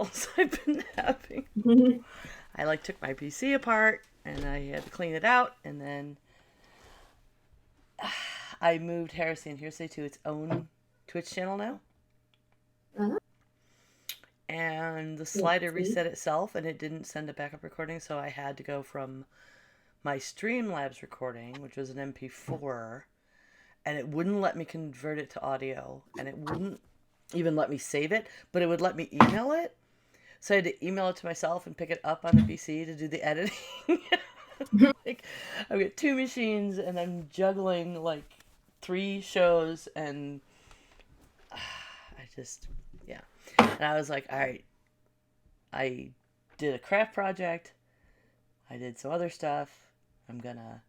struggles I've been having. I like took my PC apart and I had to clean it out, and then I moved Heresy and Hearsay to its own Twitch channel now. Uh-huh. And the slider reset itself and it didn't send a backup recording, so I had to go from my Streamlabs recording, which was an MP4, and it wouldn't let me convert it to audio, and it wouldn't even let me save it, but it would let me email it. So I had to email it to myself and pick it up on the PC to do the editing. Like, I've got two machines and I'm juggling like 3 shows, and I just, yeah. And I was like, all right, I did a craft project, I did some other stuff. I'm gonna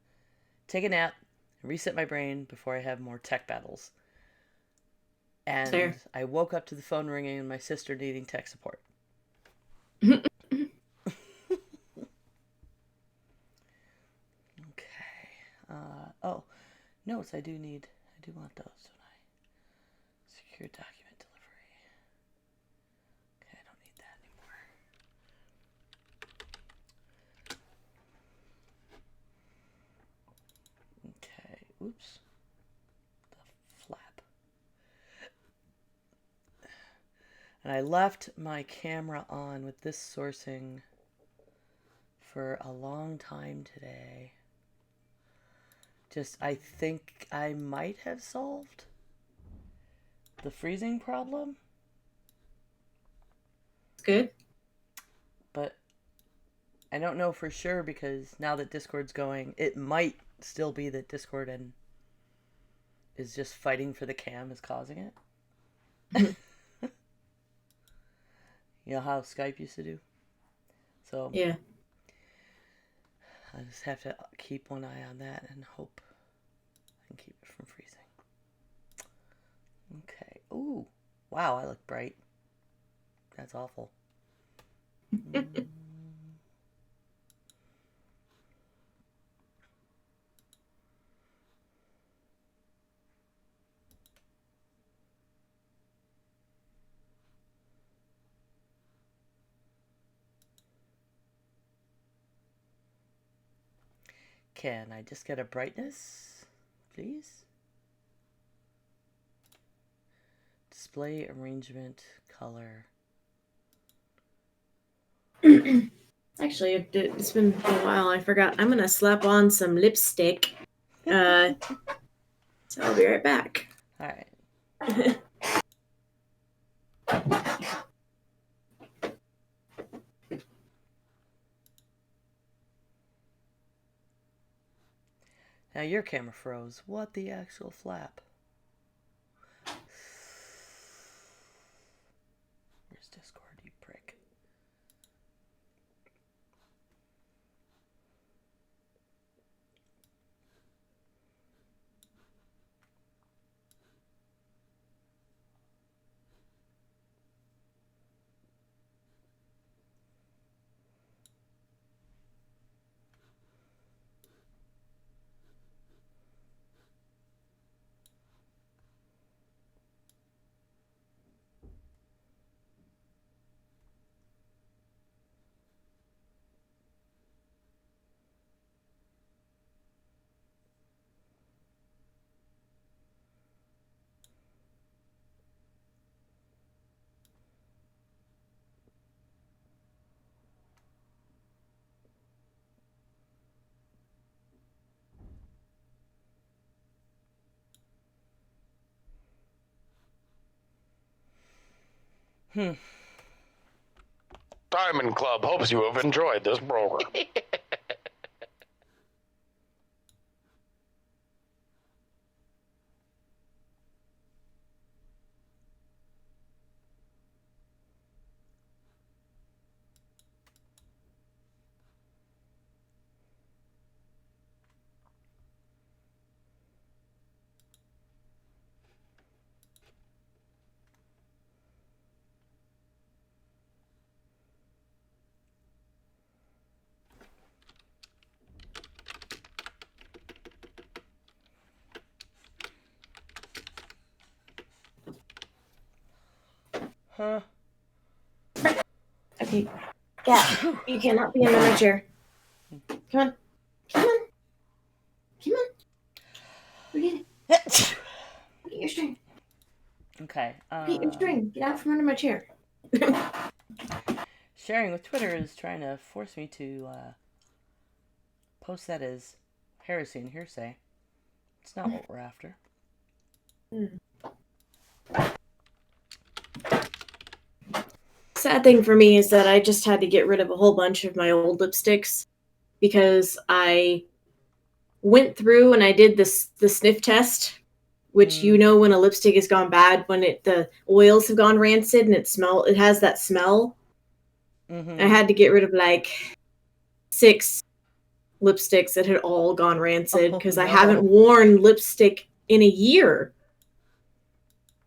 take a nap and reset my brain before I have more tech battles. And Fair. I woke up to the phone ringing and my sister needing tech support. Okay. Oh, notes. I do want those, don't I? Secure document delivery. Okay, I don't need that anymore. Okay, oops. The flap. And I left my camera on with this sourcing for a long time today. I think I might have solved the freezing problem. Good. But I don't know for sure, because now that Discord's going, it might still be that Discord is just fighting for the cam is causing it. You know how Skype used to do? So yeah. I just have to keep one eye on that and hope I can keep it from freezing. Okay. Ooh. Wow, I look bright. That's awful. Can I just get a brightness, please? Display arrangement color. Actually, it's been a while. I forgot. I'm gonna slap on some lipstick. So I'll be right back. All right. Now your camera froze. What the actual flap? Where's Discord, you prick? Diamond Club hopes you have enjoyed this program. Huh? Hey, cat, you cannot be under my chair. Come on. Come on. Come on. Forget it. Get your string. Okay. Get your string. Get out from under my chair. Sharing with Twitter is trying to force me to post that as heresy and hearsay. It's not what we're after. Sad thing for me is that I just had to get rid of a whole bunch of my old lipsticks because I went through and I did the sniff test, which you know when a lipstick has gone bad when the oils have gone rancid and it has that smell. Mm-hmm. I had to get rid of like 6 lipsticks that had all gone rancid because I haven't worn lipstick in a year,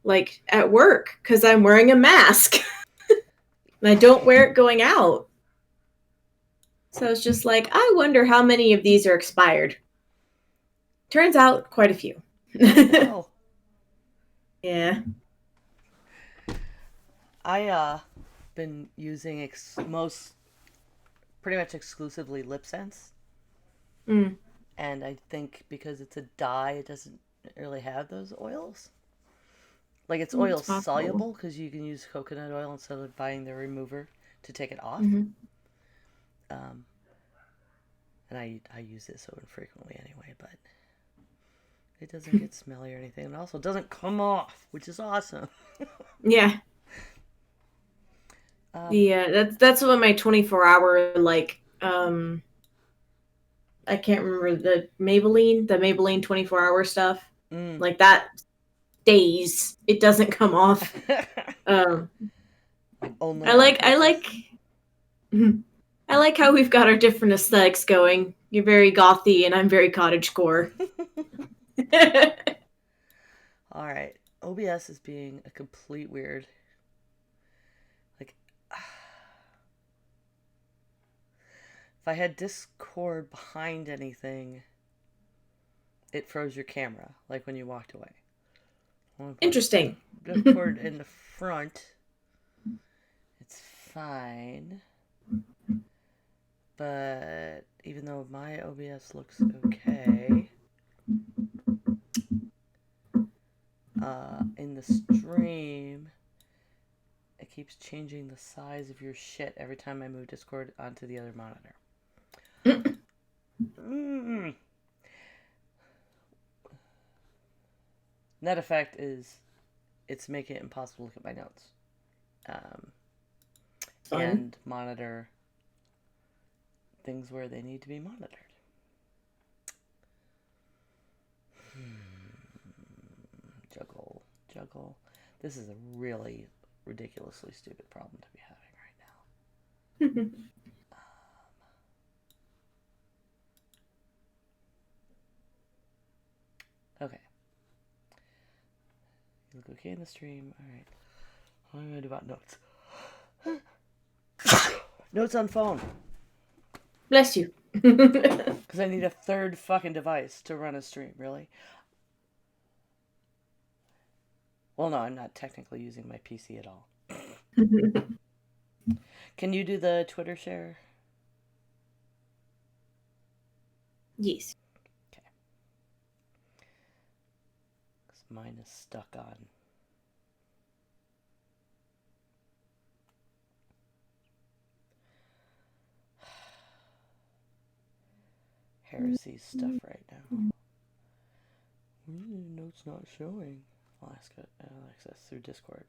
like at work, because I'm wearing a mask. And I don't wear it going out. So it's just like, I wonder how many of these are expired. Turns out, quite a few. Oh. Yeah. I been using pretty much exclusively lip sense. Mm. And I think because it's a dye, it doesn't really have those oils. Like, it's oil soluble because you can use coconut oil instead of buying the remover to take it off. Mm-hmm. And I use it so infrequently anyway, but it doesn't get smelly or anything. And also, it doesn't come off, which is awesome. Yeah. Yeah, that's what my 24-hour, like, I can't remember the Maybelline 24-hour stuff. Like, that stays. It doesn't come off. Only I like how we've got our different aesthetics going. You're very gothy and I'm very cottagecore. All right. OBS is being a complete weird. Like, if I had Discord behind anything, it froze your camera, like when you walked away. Interesting. Discord in the front, it's fine. But even though my OBS looks okay, in the stream, it keeps changing the size of your shit every time I move Discord onto the other monitor. Net effect is it's making it impossible to look at my notes. And monitor things where they need to be monitored. Juggle. This is a really ridiculously stupid problem to be having right now. Okay. You look okay in the stream. Alright. What am I going to do about notes? Notes on phone. Bless you. Because I need a third fucking device to run a stream, really? Well, no, I'm not technically using my PC at all. Can you do the Twitter share? Yes. Okay. Because mine is stuck on. Heresy stuff right now. Notes not showing. I'll ask it. I'll access through Discord.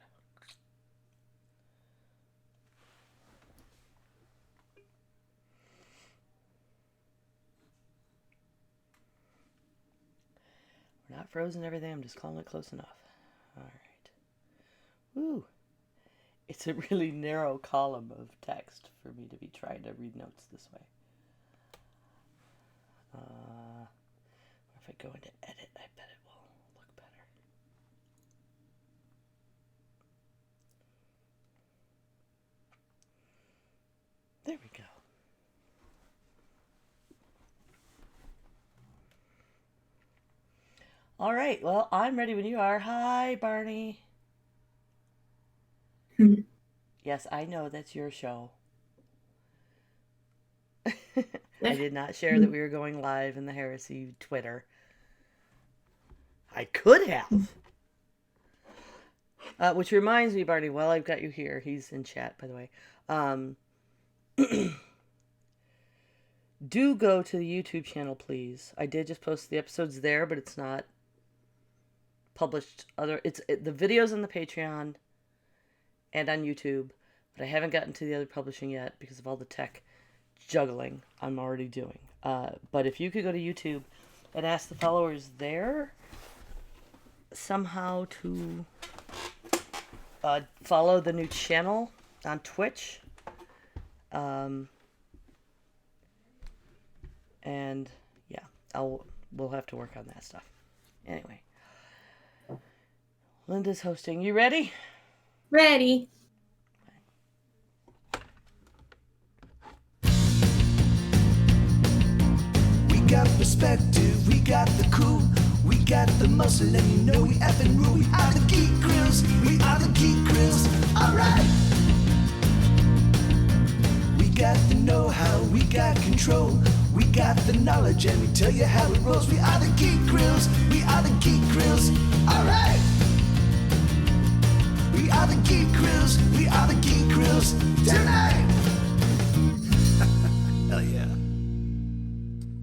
We're not frozen everything. I'm just calling it close enough. All right. Woo. It's a really narrow column of text for me to be trying to read notes this way. If I go into edit, I bet it will look better. There we go. All right. Well, I'm ready when you are. Hi, Barney. Yes, I know that's your show. I did not share that we were going live in the Heresy Twitter. I could have. Which reminds me, Barney, while I've got you here, he's in chat, by the way. Do go to the YouTube channel, please. I did just post the episodes there, but it's not published. The videos on the Patreon and on YouTube, but I haven't gotten to the other publishing yet because of all the tech juggling I'm already doing. But if you could go to YouTube and ask the followers there somehow to follow the new channel on Twitch. And yeah, we'll have to work on that stuff. Anyway, Linda's hosting. You ready? Ready. We got perspective, we got the cool, we got the muscle, and you know we effing rule. We are the Geek Grills, we are the Geek Grills, alright. We got the know-how, we got control, we got the knowledge, and we tell you how it rolls. We are the Geek Grills, we are the Geek Grills, alright. We are the Geek Grills, we are the Geek Grills, tonight. Hell yeah.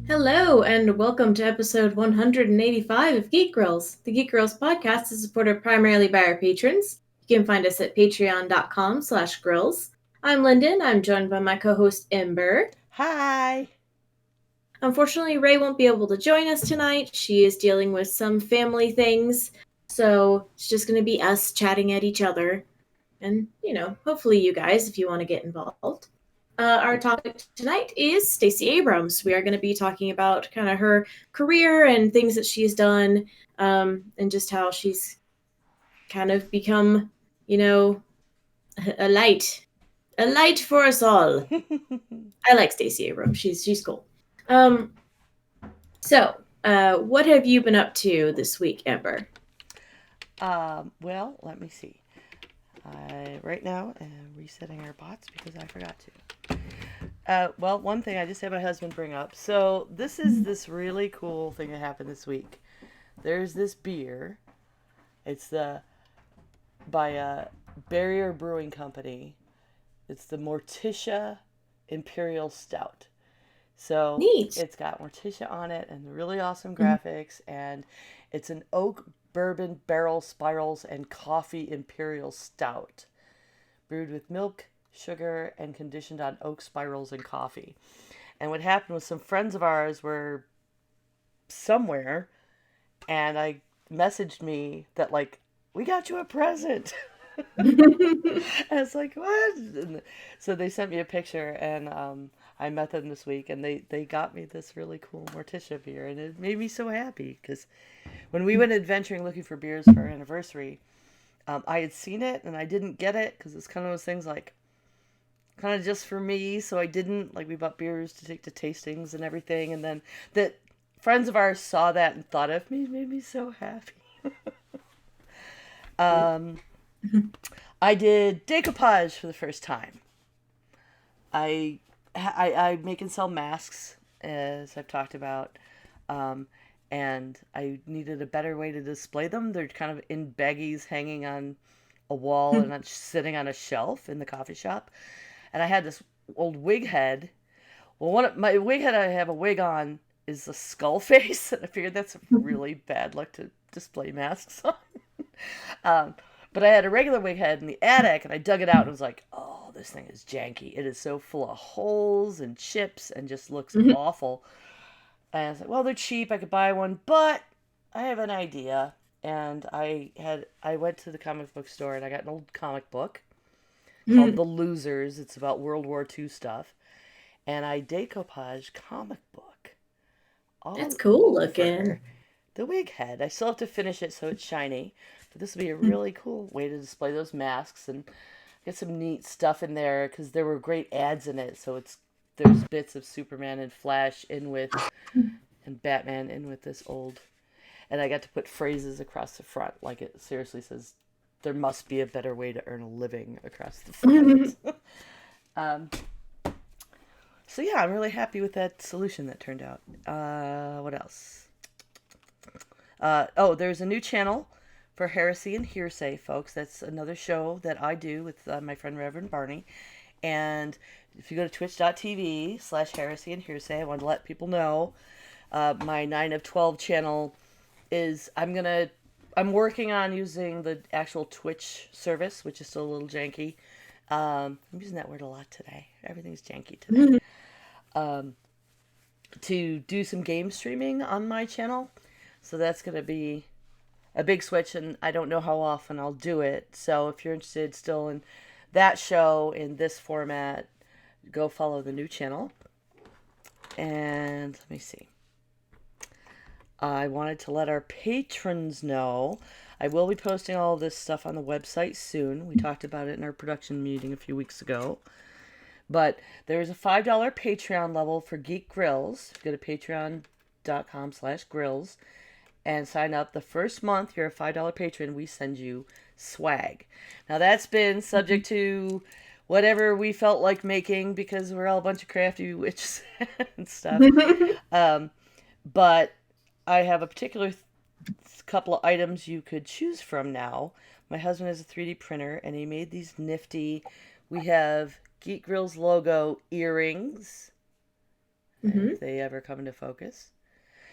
Hello, and welcome to episode 185 of Geek Grills. The Geek Grills podcast is supported primarily by our patrons. You can find us at patreon.com/grills. I'm Lyndon. I'm joined by my co-host Ember. Hi. Unfortunately, Ray won't be able to join us tonight. She is dealing with some family things, so it's just going to be us chatting at each other. And, hopefully you guys, if you want to get involved. Our topic tonight is Stacey Abrams. We are going to be talking about kind of her career and things that she's done, and just how she's kind of become, a light for us all. I like Stacey Abrams. She's cool. So, what have you been up to this week, Amber? Well, let me see. I right now am resetting our bots because I forgot to. Well, one thing I just had my husband bring up. So this is this really cool thing that happened this week. There's this beer. It's by a Barrier Brewing Company. It's the Morticia Imperial Stout. So Neat. It's got Morticia on it and really awesome graphics, and it's an oak bourbon barrel spirals and coffee imperial stout, brewed with milk, sugar, and conditioned on oak spirals and coffee. And what happened was some friends of ours were somewhere, and I messaged me that, like, we got you a present. And it's like, what? And so they sent me a picture, and I met them this week, and they got me this really cool Morticia beer, and it made me so happy, because when we went adventuring looking for beers for our anniversary, I had seen it, and I didn't get it, because it's kind of those things, like, kind of just for me, so I didn't, like, we bought beers to take to tastings and everything, and then that friends of ours saw that and thought of me, made me so happy. I did decoupage for the first time. I make and sell masks, as I've talked about, and I needed a better way to display them. They're kind of in baggies hanging on a wall and not sitting on a shelf in the coffee shop. And I had this old wig head. Well, my wig head I have a wig on is a skull face, and I figured that's really bad luck to display masks on. But I had a regular wig head in the attic, and I dug it out and was like, oh, this thing is janky. It is so full of holes and chips and just looks awful. And I was like, well, they're cheap. I could buy one, but I have an idea. And I went to the comic book store, and I got an old comic book called The Losers. It's about World War II stuff. And I decoupage comic book. That's cool looking. The wig head. I still have to finish it so it's shiny. But this would be a really cool way to display those masks and get some neat stuff in there, because there were great ads in it. So there's bits of Superman and Flash in with, and Batman in with this old. And I got to put phrases across the front, like it seriously says, there must be a better way to earn a living across the front. So yeah, I'm really happy with that solution that turned out. What else? There's a new channel for Heresy and Hearsay, folks. That's another show that I do with my friend Reverend Barney. And if you go to twitch.tv/Heresy and Hearsay, I want to let people know my 9 of 12 channel is I'm working on using the actual Twitch service, which is still a little janky. I'm using that word a lot today. Everything's janky today. To do some game streaming on my channel. So that's going to be a big switch, and I don't know how often I'll do it. So if you're interested still in that show in this format, go follow the new channel. And let me see. I wanted to let our patrons know I will be posting all this stuff on the website soon. We talked about it in our production meeting a few weeks ago. But there is a $5 Patreon level for Geek Grills. Go to patreon.com/grills and sign up. The first month you're a $5 patron, we send you swag. Now that's been subject to whatever we felt like making because we're all a bunch of crafty witches and stuff. But I have a particular couple of items you could choose from now. My husband has a 3D printer and he made these nifty. We have Geek Grill's logo earrings, if they ever come into focus,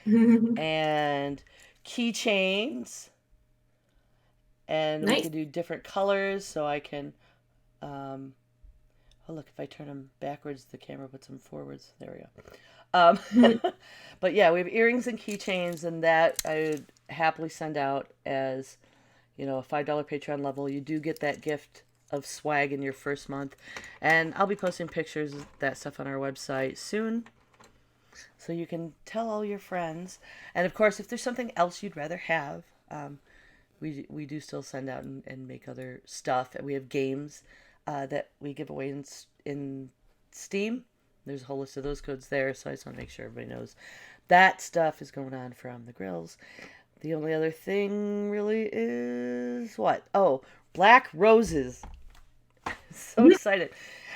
and keychains, and Nice. we can do different colors. So I can, look, if I turn them backwards, the camera puts them forwards. There we go. But yeah, we have earrings and keychains, and that I would happily send out as, a $5 Patreon level. You do get that gift of swag in your first month, and I'll be posting pictures of that stuff on our website soon, so you can tell all your friends. And of course, if there's something else you'd rather have, we do still send out and make other stuff. And we have games that we give away in Steam. There's a whole list of those codes there, so I just want to make sure everybody knows that stuff is going on from the grills. The only other thing really is what? Oh, black roses. So excited.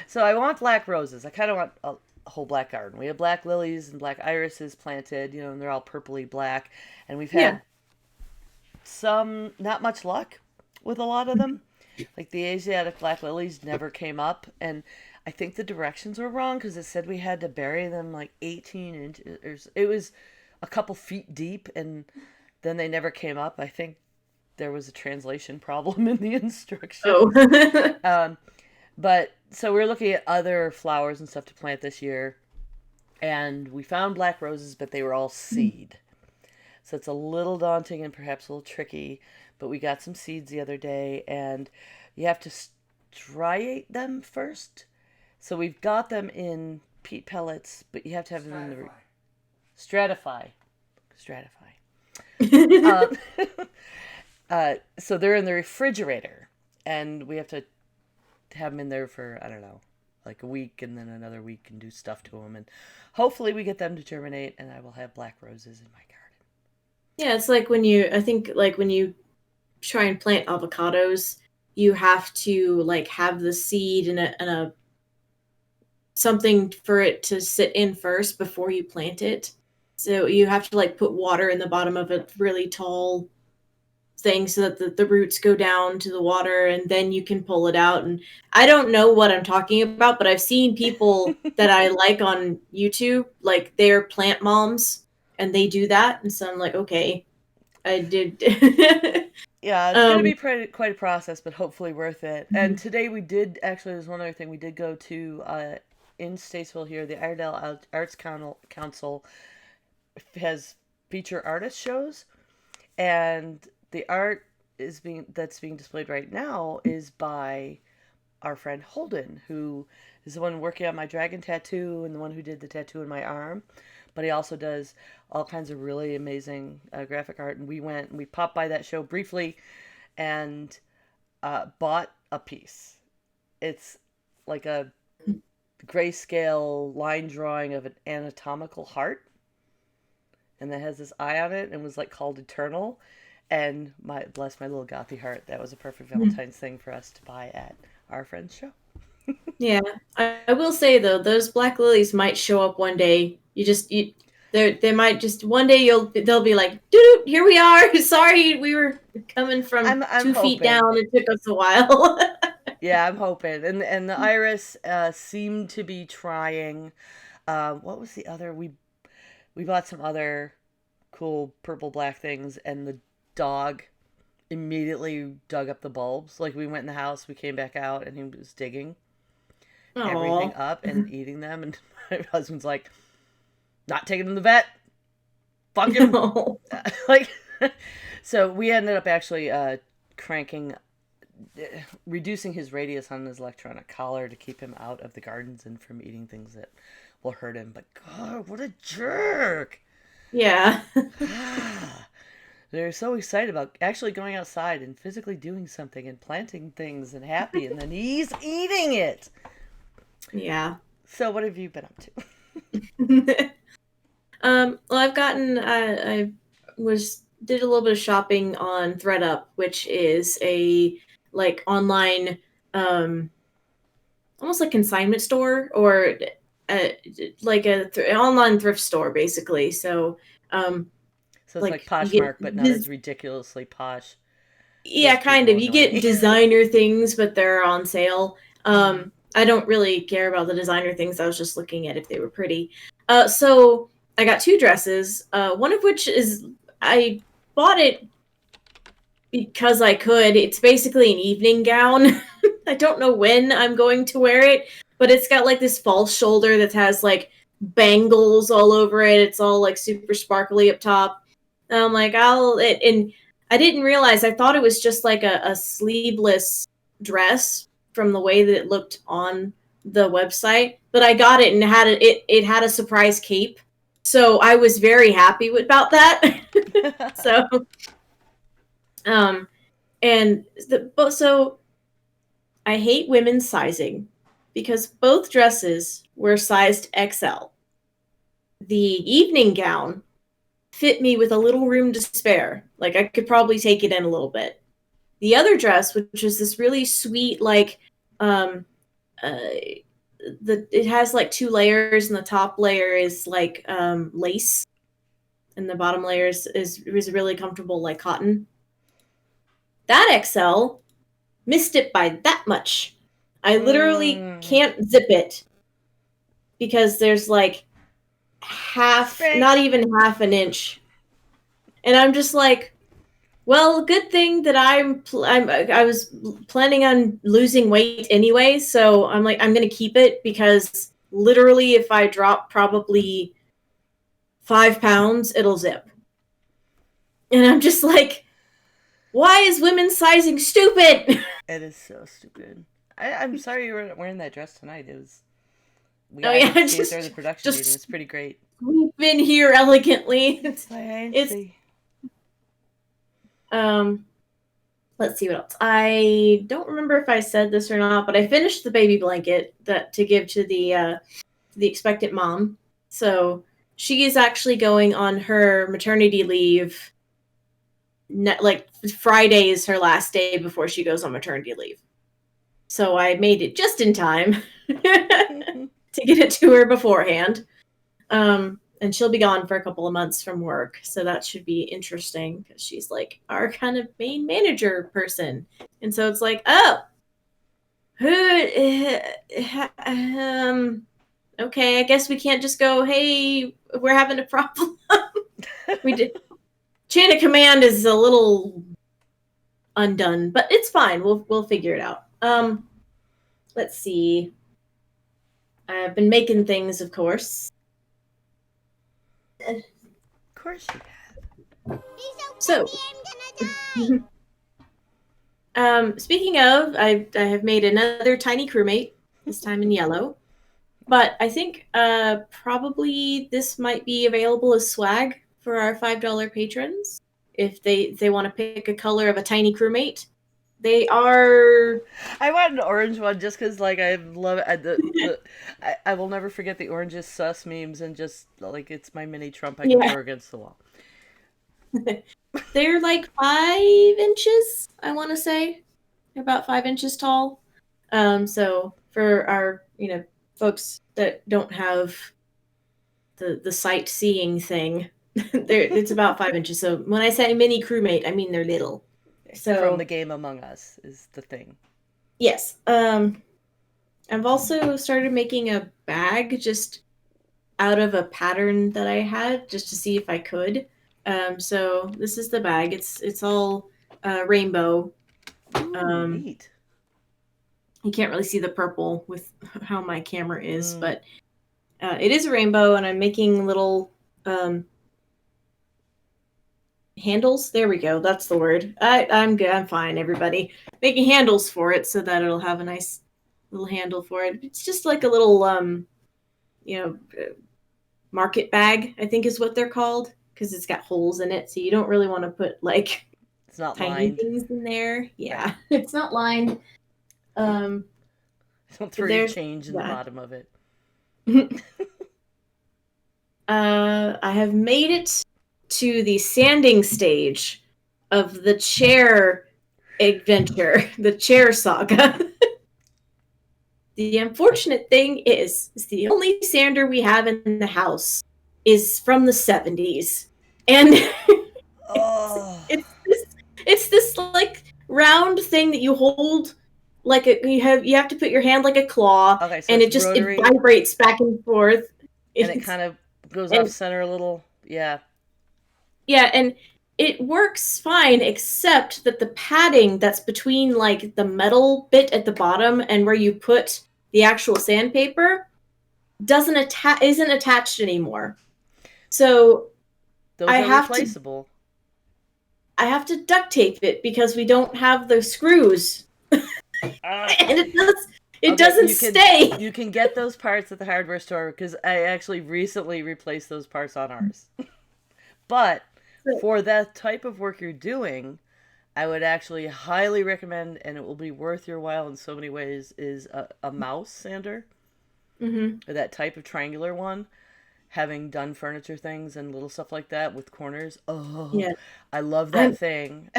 So I want black roses. I kind of want a whole black garden. We have black lilies and black irises planted, and they're all purpley black. And we've had some, not much luck with a lot of them. Like the Asiatic black lilies never came up. And I think the directions were wrong because it said we had to bury them like 18 inches. It was a couple feet deep, and then they never came up. I think there was a translation problem in the instructions. Oh. But so we're looking at other flowers and stuff to plant this year, and we found black roses, but they were all seed. So it's a little daunting and perhaps a little tricky, but we got some seeds the other day, and you have to striate them first. So we've got them in peat pellets, but you have to have them in the stratify. So they're in the refrigerator, and we have to have them in there for, I don't know, like a week, and then another week, and do stuff to them, and hopefully we get them to germinate, and I will have black roses in my garden. Yeah, it's like when you try and plant avocados, you have to like have the seed in a something for it to sit in first before you plant it. So you have to like put water in the bottom of a really tall thing so that the roots go down to the water, and then you can pull it out. And I don't know what I'm talking about, but I've seen people that I like on YouTube, like they're plant moms, and they do that. And so I'm like, okay, I did. Yeah, it's going to be quite a process, but hopefully worth it. And today we did, actually, there's one other thing. We did go to, in Statesville here, the Iredell Arts Council has feature artist shows, and the art that's being displayed right now is by our friend Holden, who is the one working on my dragon tattoo and the one who did the tattoo in my arm. But he also does all kinds of really amazing graphic art. And we popped by that show briefly and bought a piece. It's like a grayscale line drawing of an anatomical heart. And that has this eye on it, and was like called Eternal. And bless my little gothy heart, that was a perfect Valentine's thing for us to buy at our friend's show. Yeah, I will say though, those black lilies might show up one day. They might just one day they'll be like, doo, here we are. Sorry, we were coming from I'm 2 feet hoping. down. It took us a while. Yeah, I'm hoping. And the iris seemed to be trying. What was the other? We bought some other cool purple black things, and the dog immediately dug up the bulbs. Like we went in the house, we came back out, and he was digging everything Aw. up and eating them. And my husband's like, not taking him to the vet. Fuck him. No. Like, so we ended up actually cranking, reducing his radius on his electronic collar to keep him out of the gardens and from eating things that will hurt him. But God, what a jerk! Yeah. They're so excited about actually going outside and physically doing something and planting things and happy, and then he's eating it. Yeah. So what have you been up to? Well, I've gotten I did a little bit of shopping on ThreadUp, which is a like online almost like consignment store or like an online thrift store basically. So So it's like you get Poshmark, but not as ridiculously posh. yeah, Those kind people of. You annoy get me. designer things, but they're on sale. I don't really care about the designer things. I was just looking at if they were pretty. So I got two dresses. One of which is I bought it because I could. It's basically an evening gown. I don't know when I'm going to wear it, but it's got like this false shoulder that has like bangles all over it. It's all like super sparkly up top. And I'm like, and I didn't realize. I thought it was just like a sleeveless dress from the way that it looked on the website. But I got it and it had a surprise cape, so I was very happy about that. So, so I hate women's sizing because both dresses were sized XL. The evening gown fit me with a little room to spare. Like I could probably take it in a little bit. The other dress, which was this really sweet, like, it has like two layers, and the top layer is like lace, and the bottom layer is really comfortable, like cotton. That XL missed it by that much. I literally can't zip it because there's like not even half an inch, and I'm just like, well, good thing that I was planning on losing weight anyway, so I'm like, I'm gonna keep it because literally, if I drop probably 5 pounds, it'll zip. And I'm just like, why is women's sizing stupid? It is so stupid. I'm sorry you were wearing that dress tonight. It was. I didn't see it during the production meeting. It's pretty great. We've been here elegantly. It's let's see what else. I don't remember if I said this or not, but I finished the baby blanket to give to the expectant mom. So she is actually going on her maternity leave. Like Friday is her last day before she goes on maternity leave. So I made it just in time to get it to her beforehand. And she'll be gone for a couple of months from work, so that should be interesting because she's like our kind of main manager person, and so it's like, oh, okay, I guess we can't just go, hey, we're having a problem. We did. Chain of command is a little undone, but it's fine. We'll figure it out. Let's see. I've been making things, of course. Of course you have. So, speaking of, I have made another tiny crewmate, this time in yellow. But I think probably this might be available as swag for our $5 patrons if they want to pick a color of a tiny crewmate. They are. I want an orange one just because, like, I love it. I will never forget the oranges sus memes, and just like it's my mini Trump I can throw against the wall. They're like 5 inches, I want to say. They're about 5 inches tall. So for our, folks that don't have the sightseeing thing. It's about 5 inches. So when I say mini crewmate, I mean they're little. So From the game Among Us is the thing. yes. I've also started making a bag just out of a pattern that I had just to see if I could. So this is the bag. It's all rainbow. Ooh, neat. You can't really see the purple with how my camera is, Mm. but it is a rainbow, and I'm making little handles. There we go. That's the word. I'm good. I'm fine, everybody. Making handles for it so that it'll have a nice little handle for it. It's just like a little, market bag, I think is what they're called, because it's got holes in it. So you don't really want to put like It's not tiny lined. things in there. Yeah, it's not lined. Don't throw your there's change in the that. bottom of it. I have made it to the sanding stage of the chair adventure, the chair saga. The unfortunate thing is the only sander we have in the house is from the 70s. And Oh. it's this like round thing that you hold like you have to put your hand like a claw, Okay, so and it's it rotary, vibrates back and forth. and it kind of goes off center a little. Yeah. Yeah, and it works fine, except that the padding that's between like the metal bit at the bottom and where you put the actual sandpaper isn't attached anymore. So Those I are have replaceable. I have to duct tape it because we don't have the screws. And it doesn't stay. You can get those parts at the hardware store because I actually recently replaced those parts on ours. But for that type of work you're doing, I would actually highly recommend, and it will be worth your while in so many ways, is a mouse sander. Mm-hmm. Or that type of triangular one. Having done furniture things and little stuff like that with corners. Oh, yeah. I love that thing.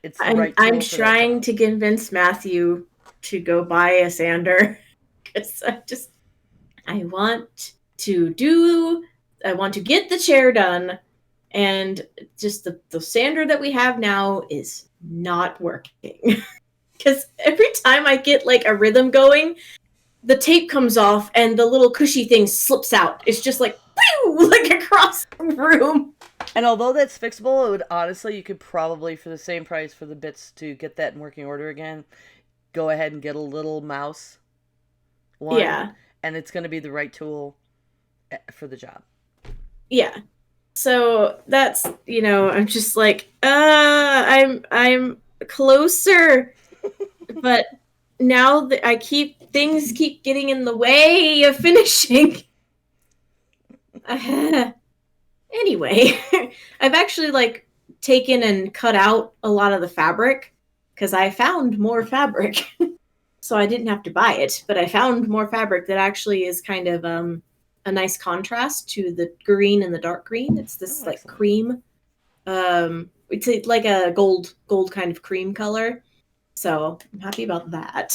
It's the right tool. I'm trying to convince Matthew to go buy a sander because I want to get the chair done, and just the sander that we have now is not working. Because every time I get like a rhythm going, the tape comes off and the little cushy thing slips out. It's just like, whew, like across the room. And although that's fixable, it would honestly, you could probably, for the same price for the bits to get that in working order again, go ahead and get a little mouse one. Yeah. And it's going to be the right tool for the job. Yeah. So that's, I'm just like, I'm closer. But now that things keep getting in the way of finishing. Anyway, I've actually taken and cut out a lot of the fabric because I found more fabric. So I didn't have to buy it, but I found more fabric that actually is kind of a nice contrast to the green and the dark green. It's this cream. It's like a gold kind of cream color. So I'm happy about that.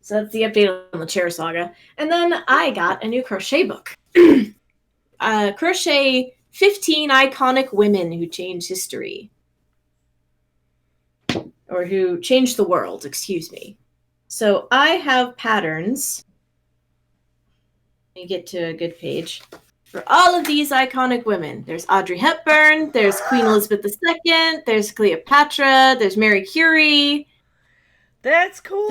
So that's the update on the chair saga. And then I got a new crochet book. Crochet 15 Iconic Women Who Changed History. Or who changed the world, excuse me. So I have patterns. Let me get to a good page. For all of these iconic women. There's Audrey Hepburn, there's Queen Elizabeth II, there's Cleopatra, there's Mary Curie. That's cool.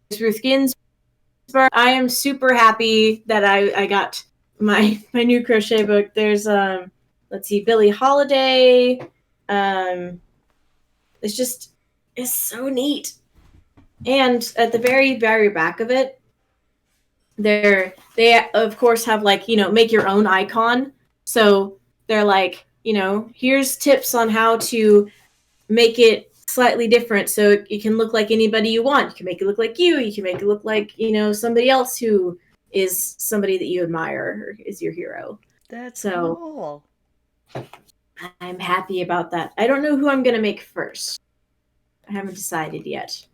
There's Ruth Ginsburg. I am super happy that I got my new crochet book. There's let's see, Billie Holiday. It's so neat. And at the very, very back of it, they of course have make your own icon. So they're like, here's tips on how to make it slightly different so it can look like anybody you want. You can make it look like you. You can make it look like, somebody else who is somebody that you admire or is your hero. That's so cool. I'm happy about that. I don't know who I'm going to make first. I haven't decided yet.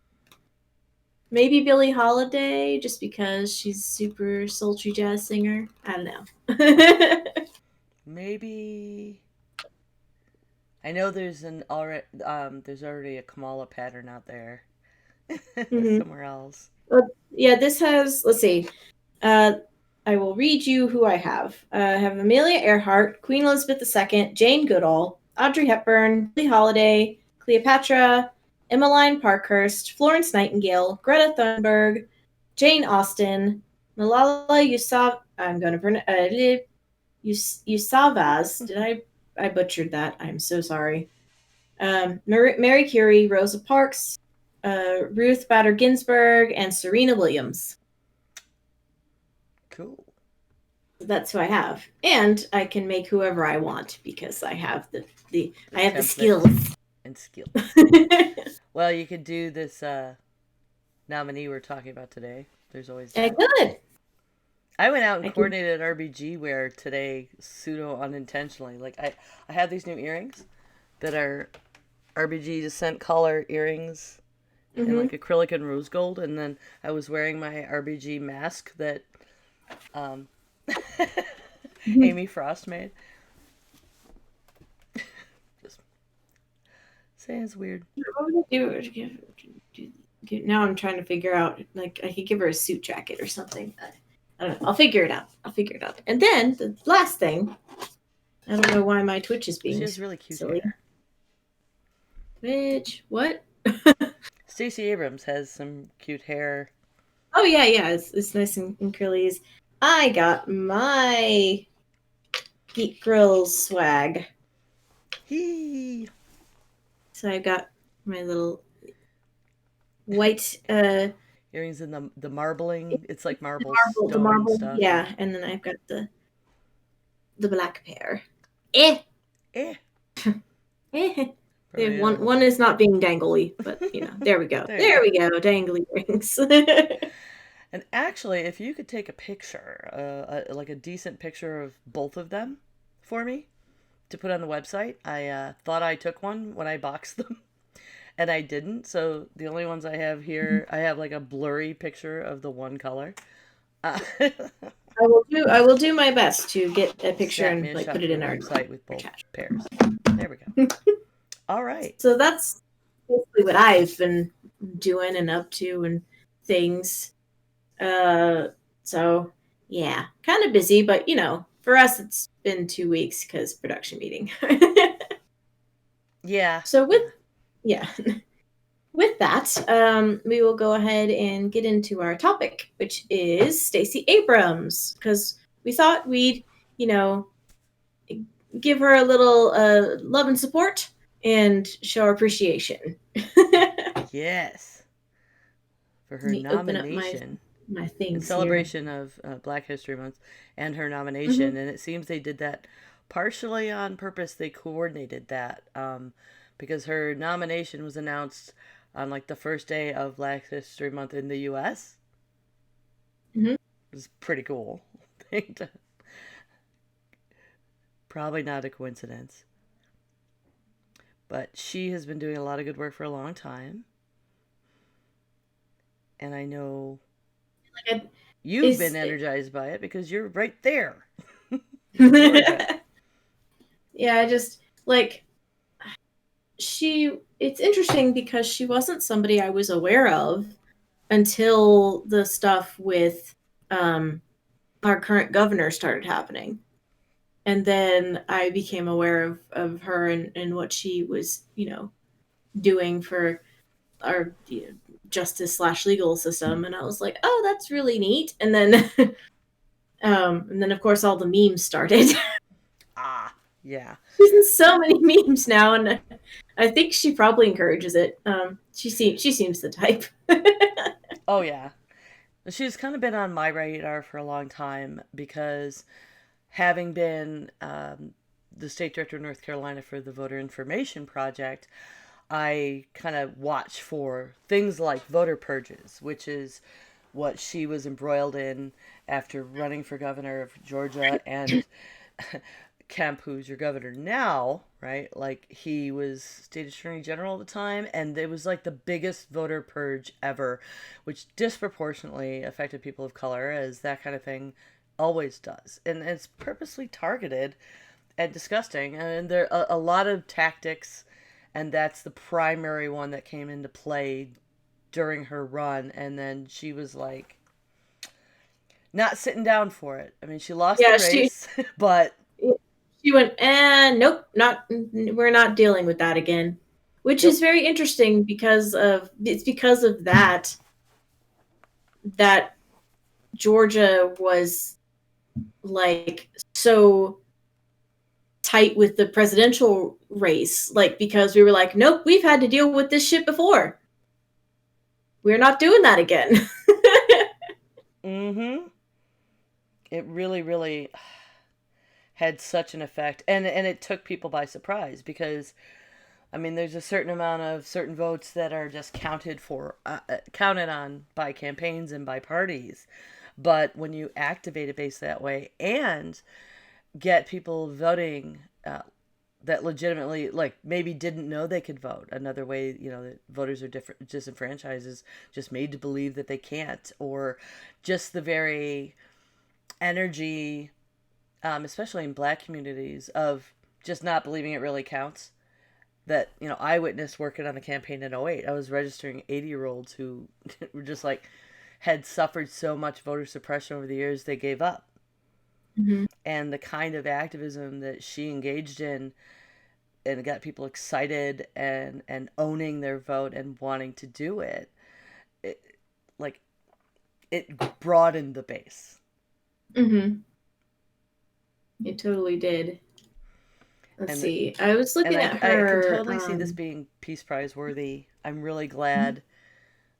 Maybe Billie Holiday, just because she's a super sultry jazz singer. I don't know. Maybe. I know there's there's already a Kamala pattern out there somewhere else. Yeah, this has. Let's see. I will read you who I have. I have Amelia Earhart, Queen Elizabeth II, Jane Goodall, Audrey Hepburn, Billie Holiday, Cleopatra, Emmeline Parkhurst, Florence Nightingale, Greta Thunberg, Jane Austen, Malala Yousaf. I'm going to pronounce Yousafzai. I butchered that? I'm so sorry. Mary Curie, Rosa Parks, Ruth Bader Ginsburg, and Serena Williams. Cool. That's who I have, and I can make whoever I want because I have the skills and skills. Well, you could do this nominee we're talking about today. There's always that. I could. I went out and coordinated RBG wear today, pseudo unintentionally. Like I have these new earrings that are RBG Descent collar earrings in like acrylic and rose gold, and then I was wearing my RBG mask that Amy Frost made. Just saying it's weird. What would I do? Now I'm trying to figure out. Like I could give her a suit jacket or something. I don't know. I'll figure it out. And then the last thing. I don't know why my Twitch is being. She has really cute silly. hair. Twitch, what? Stacey Abrams has some cute hair. Oh yeah. It's nice and curly. I got my Geek Grills swag. Hee. So I got my little white earrings in the marbling. It's like marble the marble stuff. Yeah, and then I've got the black pair. One is not being dangly, but there we go. there we go, dangly rings. And actually, if you could take a picture, like a decent picture of both of them for me to put on the website. I thought I took one when I boxed them, and I didn't. So the only ones I have here, I have like a blurry picture of the one color. I will do my best to get a picture and like put it in our website with both pairs. There we go. All right. So that's basically what I've been doing and up to and things. So yeah, kind of busy, but for us it's been 2 weeks because production meeting. Yeah. So with that, we will go ahead and get into our topic, which is Stacey Abrams, because we thought we'd give her a little love and support and show our appreciation. Yes. For her nomination. My things in celebration of Black History Month and her nomination. And it seems they did that partially on purpose. They coordinated that because her nomination was announced on like the first day of Black History Month in the U.S. It was pretty cool. Probably not a coincidence. But she has been doing a lot of good work for a long time. And I know you've been energized by it because you're right there. Yeah, I just it's interesting because she wasn't somebody I was aware of until the stuff with our current governor started happening. And then I became aware of her and what she was, doing for our justice / legal system. And I was like, oh, that's really neat. And then, of course, all the memes started. Yeah. She's in so many memes now, and I think she probably encourages it. She seems the type. Oh yeah, she's kind of been on my radar for a long time because having been the state director of North Carolina for the Voter Information Project, I kind of watch for things like voter purges, which is what she was embroiled in after running for governor of Georgia and Kemp, who's your governor now, right? Like, he was state attorney general at the time, and it was like the biggest voter purge ever, which disproportionately affected people of color, as that kind of thing always does. And it's purposely targeted and disgusting. And there are a lot of tactics, and that's the primary one that came into play during her run. And then she was like, not sitting down for it. I mean, she lost the race, but she went, nope, we're not dealing with that again. Which is very interesting because of that Georgia was like so tight with the presidential race, like, because we were like, nope, we've had to deal with this shit before. We're not doing that again. mm-hmm. It really, really had such an effect, and it took people by surprise, because I mean, there's a certain amount of certain votes that are just counted on by campaigns and by parties, but when you activate a base that way and get people voting that legitimately, like, maybe didn't know they could vote. Another way, that voters are disenfranchised is just made to believe that they can't, or just the very energy, especially in Black communities, of just not believing it really counts. That, I witnessed working on the campaign in 2008. I was registering 80-year-olds who were just like, had suffered so much voter suppression over the years, they gave up. Mm-hmm. And the kind of activism that she engaged in and got people excited and owning their vote and wanting to do it, it broadened the base. Mm-hmm. It totally did. Let's see. I was looking at her. I can totally see this being Peace Prize worthy. I'm really glad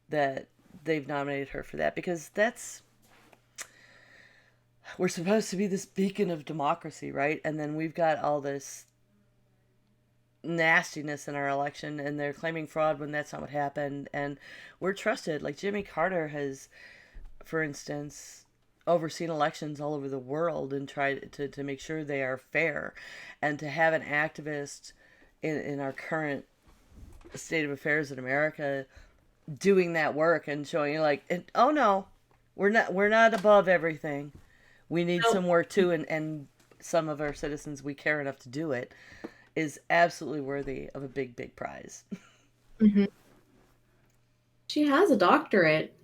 that they've nominated her for that, because we're supposed to be this beacon of democracy, right? And then we've got all this nastiness in our election, and they're claiming fraud when that's not what happened. And we're trusted. Like, Jimmy Carter has, for instance, overseen elections all over the world and tried to make sure they are fair. And to have an activist in our current state of affairs in America doing that work and showing, like, oh no, we're not above everything. We need some work too, and some of our citizens, we care enough to do it, is absolutely worthy of a big, big prize. Mm-hmm. She has a doctorate,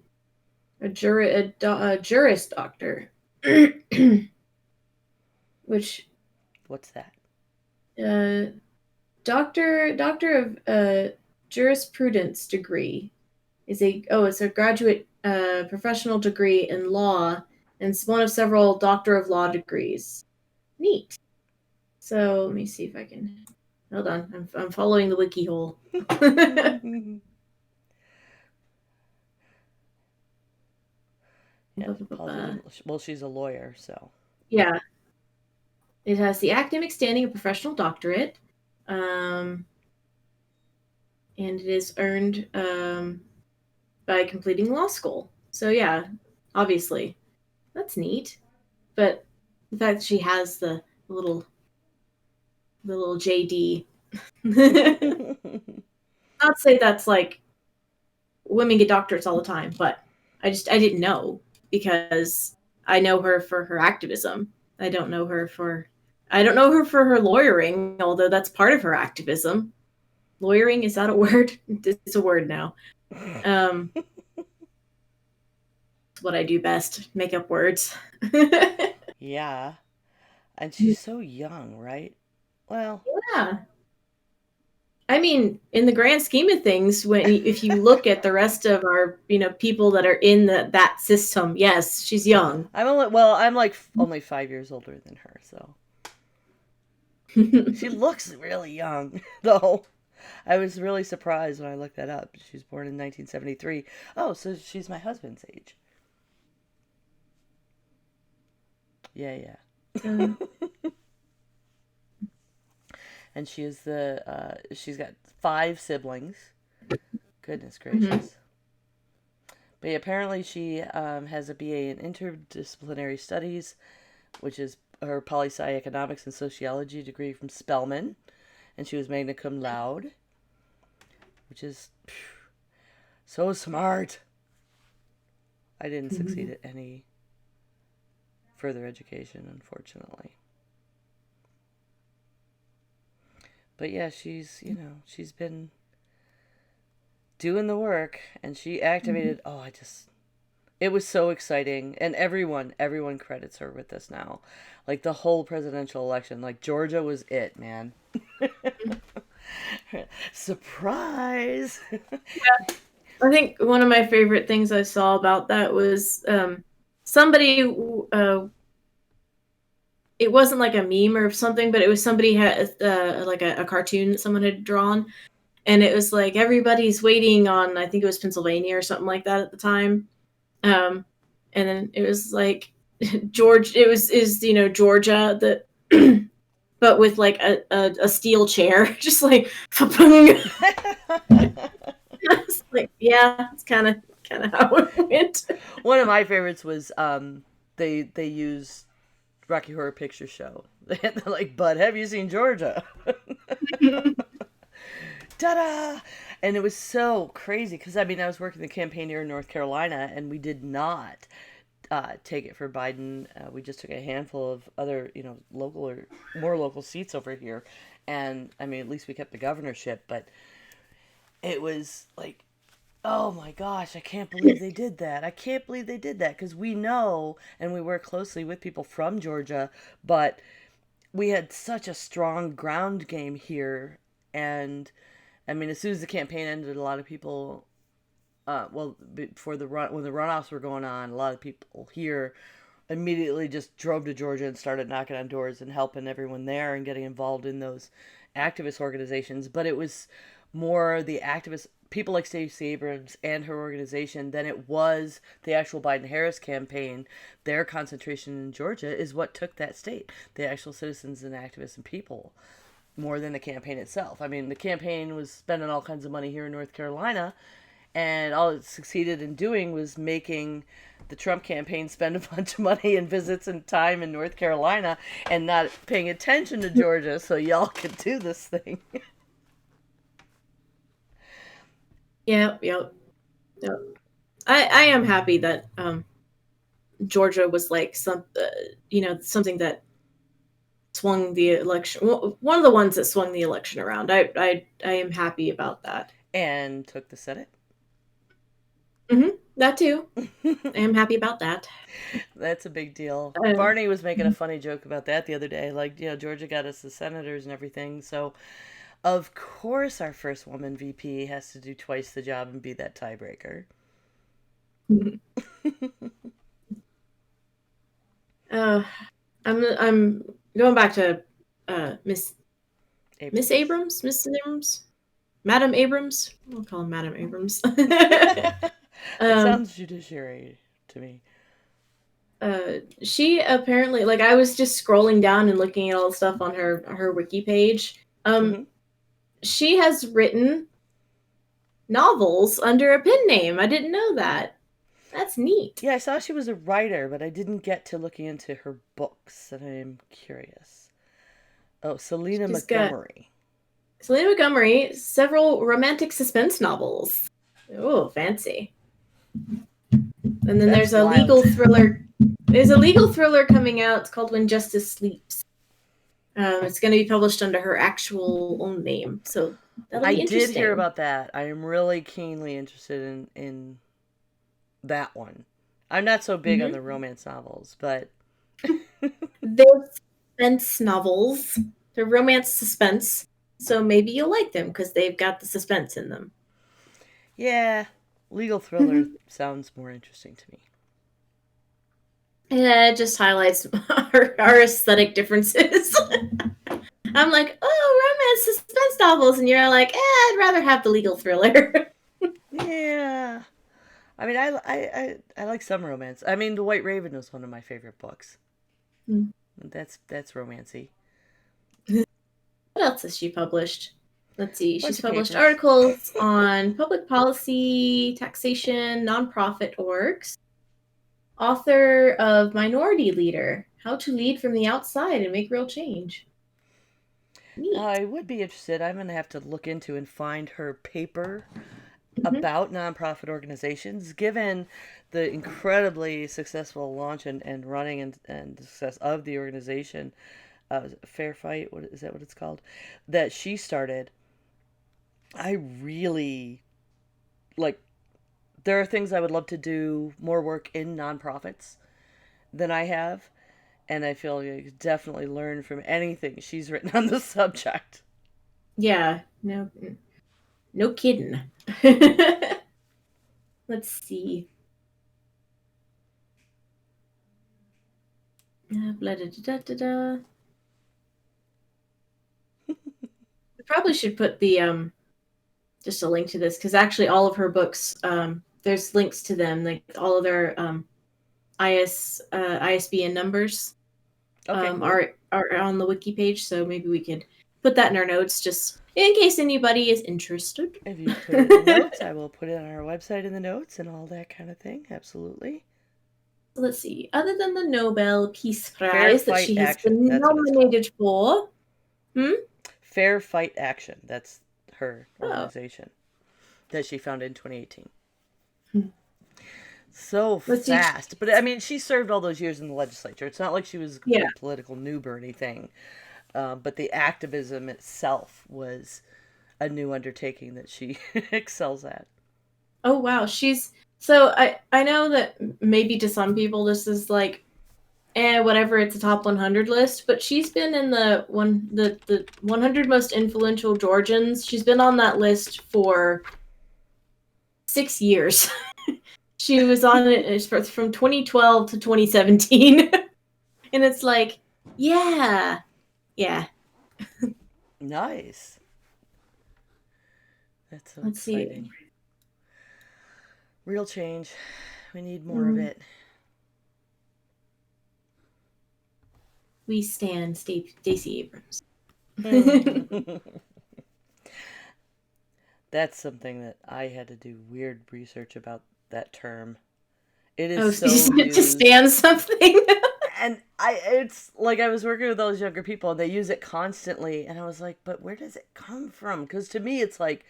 a juris doctor, which. What's that? Doctor of jurisprudence degree it's a graduate professional degree in law, and it's one of several doctor of law degrees. Neat. So let me see if I can. Hold on, I'm following the wiki hole. Yeah, well, she's a lawyer, so. Yeah. It has the academic standing of professional doctorate, and it is earned by completing law school. So yeah, obviously, that's neat. But the fact that she has the little JD, not say that's like women get doctorates all the time, but I didn't know, because I know her for her activism. I don't know her for her lawyering, although that's part of her activism. Lawyering, is that a word? It's a word now. It's what I do best, make up words. Yeah. And she's so young, right? Well, yeah. I mean, in the grand scheme of things, if you look at the rest of our, people that are in that system, yes, she's young. I'm like only 5 years older than her, so. She looks really young, though. I was really surprised when I looked that up. She was born in 1973. Oh, so she's my husband's age. Yeah. And she is she's got 5 siblings. Goodness gracious. Mm-hmm. But apparently she has a BA in interdisciplinary studies, which is her poli-sci economics and sociology degree from Spelman, and she was magna cum laude, which is so smart. I didn't succeed at any further education, unfortunately. But yeah, she's been doing the work, and she activated, it was so exciting, and everyone credits her with this now. Like, the whole presidential election, like, Georgia was it, man. Surprise! Yeah. I think one of my favorite things I saw about that was somebody, it wasn't like a meme or something, but it was somebody had like a cartoon that someone had drawn, and it was like everybody's waiting on, I think it was Pennsylvania or something like that at the time, and then it was like Georgia that, but with like a steel chair, just like it's like, yeah, it's kind of how it went. One of my favorites was they used Rocky Horror Picture Show. They're like, "Bud, have you seen Georgia?" Ta-da! And it was so crazy because I was working the campaign here in North Carolina, and we did not take it for Biden. We just took a handful of other, local or more local seats over here, and at least we kept the governorship. But it was like, oh my gosh, I can't believe they did that. I can't believe they did that, because we know, and we work closely with people from Georgia, but we had such a strong ground game here. And as soon as the campaign ended, a lot of people, before when the runoffs were going on, a lot of people here immediately just drove to Georgia and started knocking on doors and helping everyone there and getting involved in those activist organizations. But it was more the activists, people like Stacey Abrams and her organization, than it was the actual Biden-Harris campaign. Their concentration in Georgia is what took that state. The actual citizens and activists and people, more than the campaign itself. The campaign was spending all kinds of money here in North Carolina, and all it succeeded in doing was making the Trump campaign spend a bunch of money and visits and time in North Carolina and not paying attention to Georgia so y'all could do this thing. Yep. I am happy that Georgia was like something that swung the election. One of the ones that swung the election around. I am happy about that. And took the Senate. That too. I am happy about that. That's a big deal. Barney was making a funny joke about that the other day. Like, Georgia got us the senators and everything, so of course our first woman VP has to do twice the job and be that tiebreaker. I'm going back to Miss Abrams, Madam Abrams. I'll call him Madam Abrams. It sounds judiciary to me. She apparently, like, I was just scrolling down and looking at all the stuff on her wiki page. She has written novels under a pen name. I didn't know that. That's neat. Yeah, I saw she was a writer, but I didn't get to looking into her books, and I am curious. Oh, Selena Montgomery. Selena Montgomery, several romantic suspense novels. Oh, fancy. And then there's a legal thriller. There's a legal thriller coming out. It's called When Justice Sleeps. It's going to be published under her actual own name. So that'll be interesting. I did hear about that. I am really keenly interested in that one. I'm not so big on the romance novels, but they're suspense novels. They're romance suspense. So maybe you'll like them because they've got the suspense in them. Yeah, legal thriller sounds more interesting to me. Yeah, it just highlights our aesthetic differences. I'm like, oh, romance suspense novels, and you're like, I'd rather have the legal thriller. Yeah, I like some romance. The White Raven was one of my favorite books. That's romancy. What else has she published? Let's see. She's published articles on public policy, taxation, nonprofit orgs. Author of Minority Leader, how to lead from the outside and make real change. Neat. I would be interested. I'm going to have to look into and find her paper Mhm. about nonprofit organizations, given the incredibly successful launch and running and success of the organization, Fair Fight, what is that what it's called, that she started. I really like, there are things I would love to do more work in nonprofits than I have, and I feel you could definitely learn from anything she's written on the subject. Yeah, no kidding. Let's see. Blah, da, da, da, da. We probably should put the just a link to this, because actually all of her books, there's links to them, like all of their ISBN numbers Okay, cool. are on the wiki page, so maybe we could put that in our notes just in case anybody is interested. If you put it in the notes, I will put it on our website in the notes and all that kind of thing. Absolutely. Let's see. Other than the Nobel Peace Fair Prize that Fight she has Action. been That's what it's called. nominated for, Fair Fight Action. That's her Oh. organization that she founded in 2018. Hmm. So Let's see. fast. But I mean, she served all those years in the legislature. It's not like she was a complete Yeah. political noob or anything. But the activism itself was a new undertaking that she excels at. Oh wow, so I know that maybe to some people this is like, whatever, it's a top 100 list, but she's been in the 100 most influential Georgians. She's been on that list for 6 years. She was on it from 2012 to 2017. And it's like, yeah. Nice. That's so Let's exciting. see. Real change. We need more of it. We stand Stacey Abrams. That's something that I had to do weird research about, that term. It is Oh, so so to used. stand something. And it's like I was working with those younger people and they use it constantly and I was like, but where does it come from? Because to me it's like,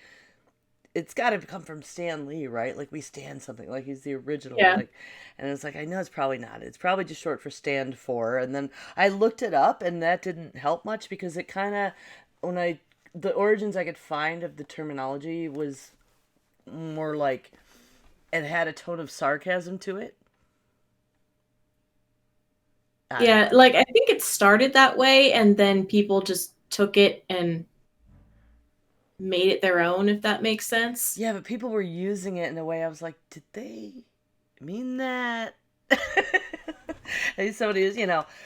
it's got to come from Stan Lee, right? Like we stand something, like he's the original. Yeah. Like, and it's like, I know it's probably not. It's probably just short for stand for. And then I looked it up and that didn't help much because it kind of, the origins I could find of the terminology was more like it had a tone of sarcasm to it. Yeah, like I think it started that way and then people just took it and made it their own, if that makes sense. Yeah, but people were using it in a way I was like, did they mean that? And somebody is,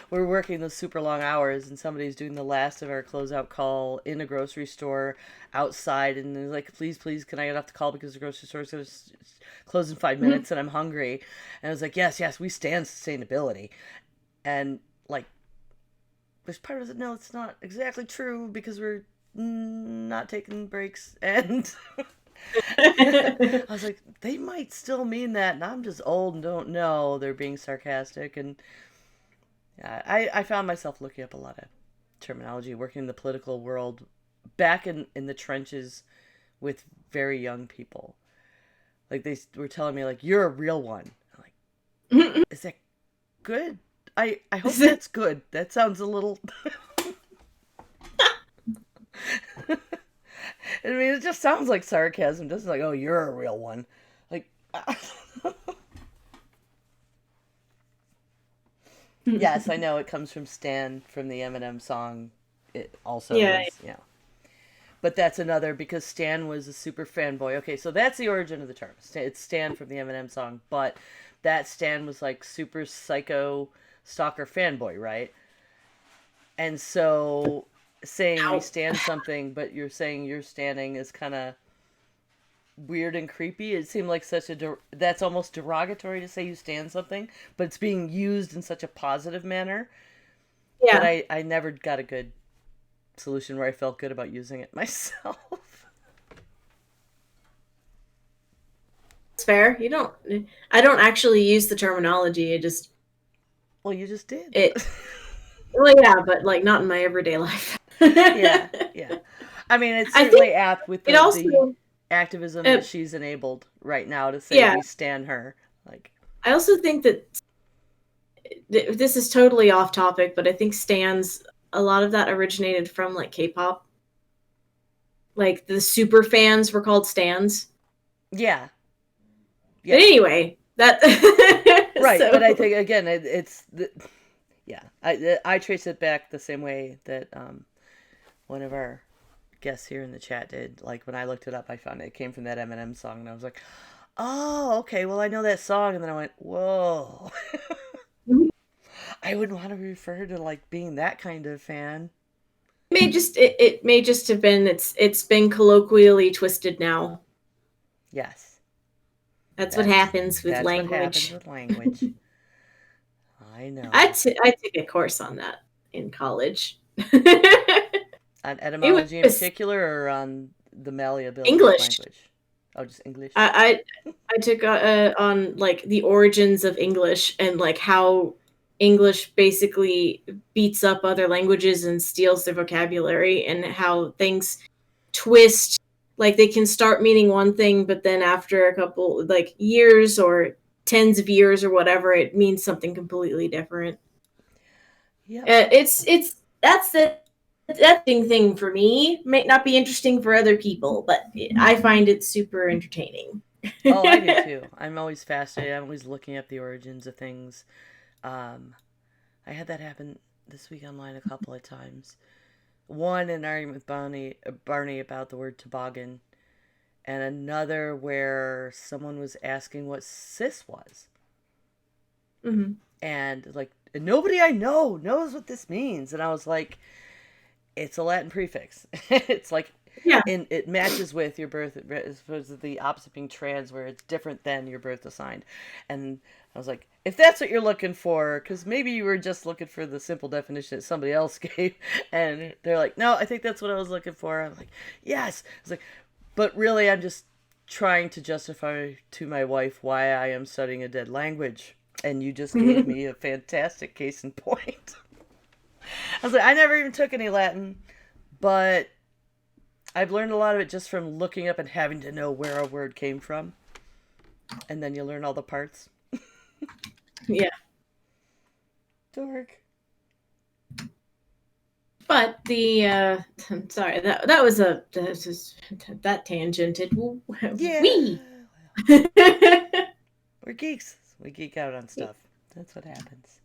we're working those super long hours and somebody's doing the last of our closeout call in a grocery store outside and they're like, please, can I get off the call because the grocery store is going to close in 5 minutes and I'm hungry. And I was like, yes, we stand sustainability. And like, there's part of it, no, it's not exactly true because we're not taking breaks. And I was like, they might still mean that, and I'm just old and don't know. They're being sarcastic. And I found myself looking up a lot of terminology, working in the political world, back in the trenches with very young people. Like, they were telling me, like, you're a real one. I'm like, is that good? I hope that's good. That sounds a little... I mean, it just sounds like sarcasm. Just like, oh, you're a real one. Like, yes, I know it comes from Stan from the Eminem song. It also is, yeah. But that's another, because Stan was a super fanboy. Okay, so that's the origin of the term. It's Stan from the Eminem song, but that Stan was like super psycho stalker fanboy, right? And so saying we stand something, but you're saying you're standing is kind of weird and creepy. It seemed like that's almost derogatory to say you stand something, but it's being used in such a positive manner. Yeah. But I never got a good solution where I felt good about using it myself. It's fair. I don't actually use the terminology. I just Well, you just did. It. Well, yeah, but like not in my everyday life. Yeah, yeah. I mean, it's I certainly think apt with it the also. activism Uh, that she's enabled right now to say yeah, we stan her. Like, I also think that this is totally off topic, but I think stands a lot of that originated from like K-pop. Like the super fans were called stands. yeah, But yeah, anyway, that right. But I so think again, yeah. I trace it back the same way that one of our guests here in the chat did. Like when I looked it up, I found it came from that Eminem song, and I was like, oh, okay. Well, I know that song, and then I went, whoa. I wouldn't want to be referred to like being that kind of fan. it may just have been it's been colloquially twisted now. Yes, That's what happens with that's what happens language. with language. I know. I took a course on that in college. On It etymology in was particular, or on the malleability of English. language? Oh, just English. I took on like the origins of English and like how English basically beats up other languages and steals their vocabulary and how things twist. Like they can start meaning one thing, but then after a couple like years or tens of years or whatever, it means something completely different. Yep. It's that's the that thing for me. Might not be interesting for other people, but I find it super entertaining. Oh, I do too. I'm always fascinated. I'm always looking up the origins of things. Um, I had that happen this week online a couple of times. One, an argument with Barney about the word toboggan, and another where someone was asking what cis was. Mm-hmm. And like, nobody I know knows what this means. And I was like, it's a Latin prefix. It's like, Yeah. it matches with your birth, as opposed to the opposite being trans, where it's different than your birth assigned. And I was like, if that's what you're looking for, because maybe you were just looking for the simple definition that somebody else gave. And they're like, no, I think that's what I was looking for. I'm like, yes. I was like, but really, I'm just trying to justify to my wife why I am studying a dead language. And you just gave me a fantastic case in point. I was like, I never even took any Latin, but I've learned a lot of it just from looking up and having to know where a word came from. And then you learn all the parts. Yeah. Dork. But the I'm sorry, that was that tangented. Yeah. We. We're geeks. We geek out on stuff. That's what happens.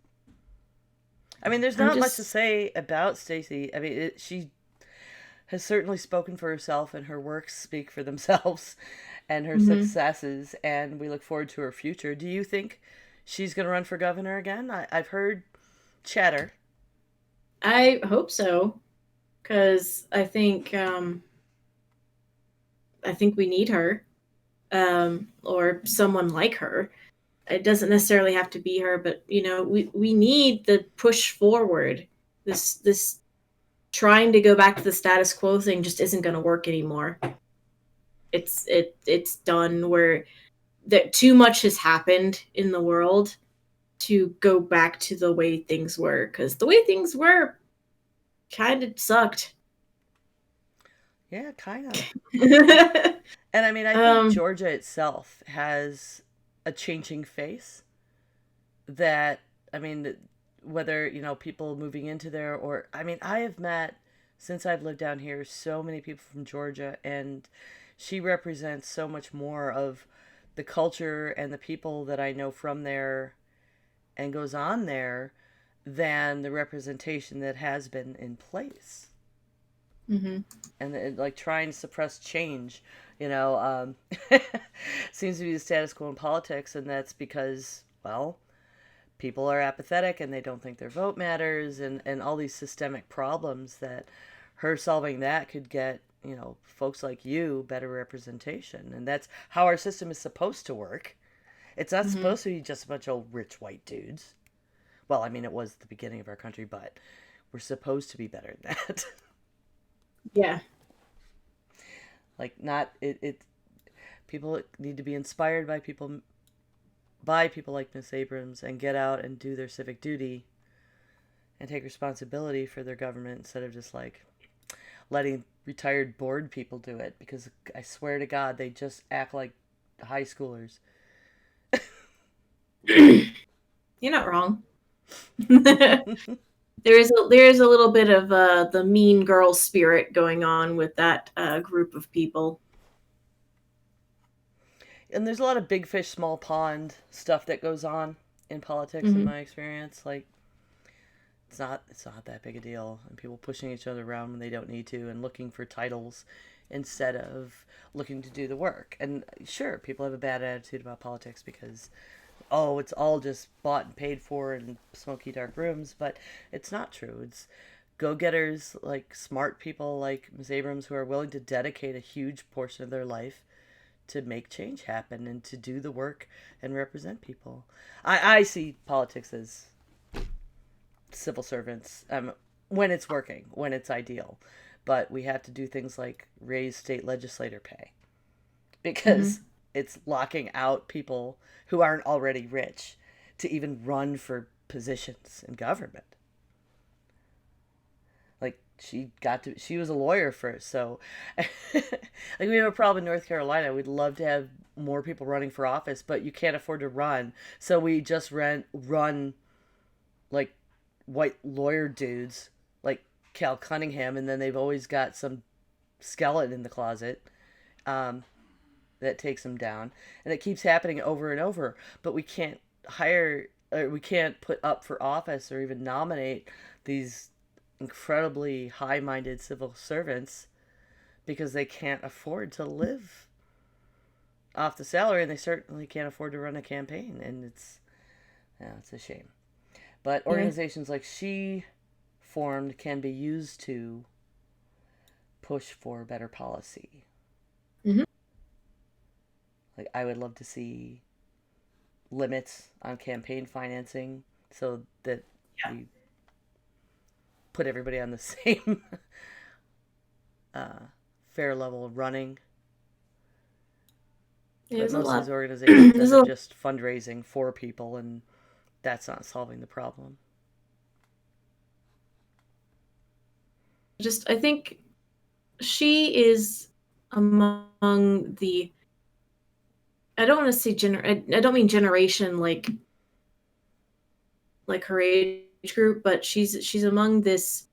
I mean, there's I'm not much to just say about Stacy. I mean, she has certainly spoken for herself, and her works speak for themselves, and her successes, and we look forward to her future. Do you think she's going to run for governor again? I've heard chatter. I hope so, because I think we need her, or someone like her. It doesn't necessarily have to be her, but you know, we need the push forward. This trying to go back to the status quo thing just isn't going to work anymore. It's done. Where that too much has happened in the world to go back to the way things were, because the way things were kind of sucked. Yeah, kind of. And I mean, I think Georgia itself has a changing face that, I mean, whether, you know, people moving into there or, I mean, I have met, since I've lived down here, so many people from Georgia, and she represents so much more of the culture and the people that I know from there and goes on there than the representation that has been in place. And like trying to suppress change, you know, seems to be the status quo in politics, and that's because, well, people are apathetic and they don't think their vote matters, and all these systemic problems that her solving that could get, you know, folks like you better representation. And that's how our system is supposed to work. It's not supposed to be just a bunch of rich white dudes. Well, I mean, it was the beginning of our country, but we're supposed to be better than that. Yeah. Like, not it people need to be inspired by people by people like Miss Abrams and get out and do their civic duty and take responsibility for their government instead of just like letting retired board people do it, because I swear to God, they just act like high schoolers. You're not wrong. There is a little bit of the mean girl spirit going on with that group of people. And there's a lot of big fish, small pond stuff that goes on in politics, in my experience. Like, it's not that big a deal, and people pushing each other around when they don't need to, and looking for titles instead of looking to do the work. And sure, people have a bad attitude about politics because, oh, it's all just bought and paid for in smoky dark rooms, but it's not true. It's go-getters, like smart people like Ms. Abrams, who are willing to dedicate a huge portion of their life to make change happen and to do the work and represent people. I see politics as civil servants, when it's working, when it's ideal. But we have to do things like raise state legislator pay, because it's locking out people who aren't already rich to even run for positions in government. Like, she was a lawyer first, so like, we have a problem in North Carolina. We'd love to have more people running for office, but you can't afford to run, so we just run like white lawyer dudes like Cal Cunningham, and then they've always got some skeleton in the closet that takes them down, and it keeps happening over and over. But we can't hire, or we can't put up for office or even nominate these incredibly high-minded civil servants because they can't afford to live off the salary, and they certainly can't afford to run a campaign, and it's a shame. But organizations like she formed can be used to push for better policy. Like, I would love to see limits on campaign financing so that we put everybody on the same fair level of running. But most of these organizations are just fundraising for people, and that's not solving the problem. I think she is among the, I don't want to say I don't mean generation like her age group, but she's among this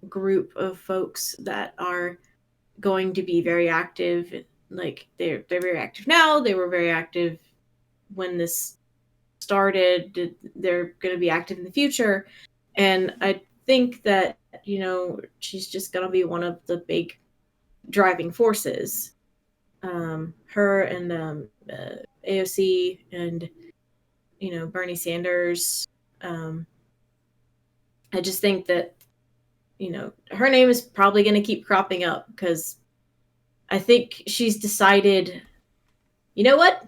group of folks that are going to be very active. Like, they're very active now. They were very active when this started. They're going to be active in the future, and I think that, she's just going to be one of the big driving forces. Her and AOC and Bernie Sanders. I just think that her name is probably going to keep cropping up, because I think she's decided, you know what?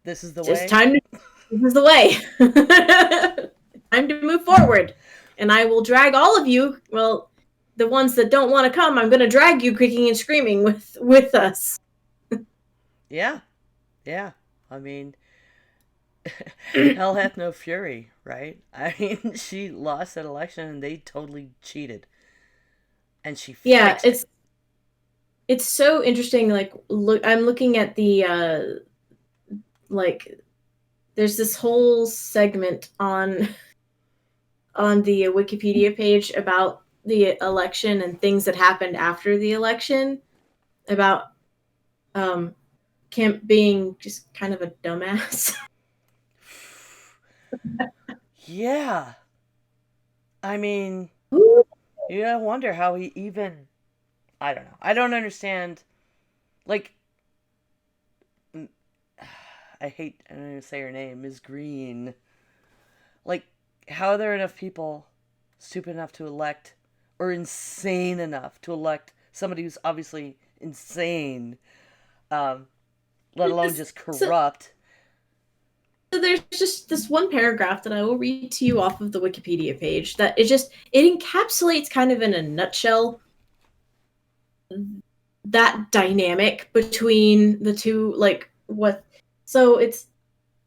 This is the Just way. This is the way. Time to move forward. And I will drag all of you, well, the ones that don't want to come, I'm going to drag you kicking and screaming with us. Yeah. I mean, hell hath no fury, right? I mean, she lost that election and they totally cheated. And she fixed it. It's so interesting. Like, I'm looking at the there's this whole segment on the Wikipedia page about the election and things that happened after the election, about Kemp being just kind of a dumbass. Yeah. I mean, you gotta wonder how he even, I don't know. I don't understand. Like, I'm going to say her name, Ms. Green. Like, how are there enough people stupid enough to elect, or insane enough to elect somebody who's obviously insane, let alone just corrupt? So there's just this one paragraph that I will read to you off of the Wikipedia page that it encapsulates, kind of in a nutshell, that dynamic between the two, like what So it's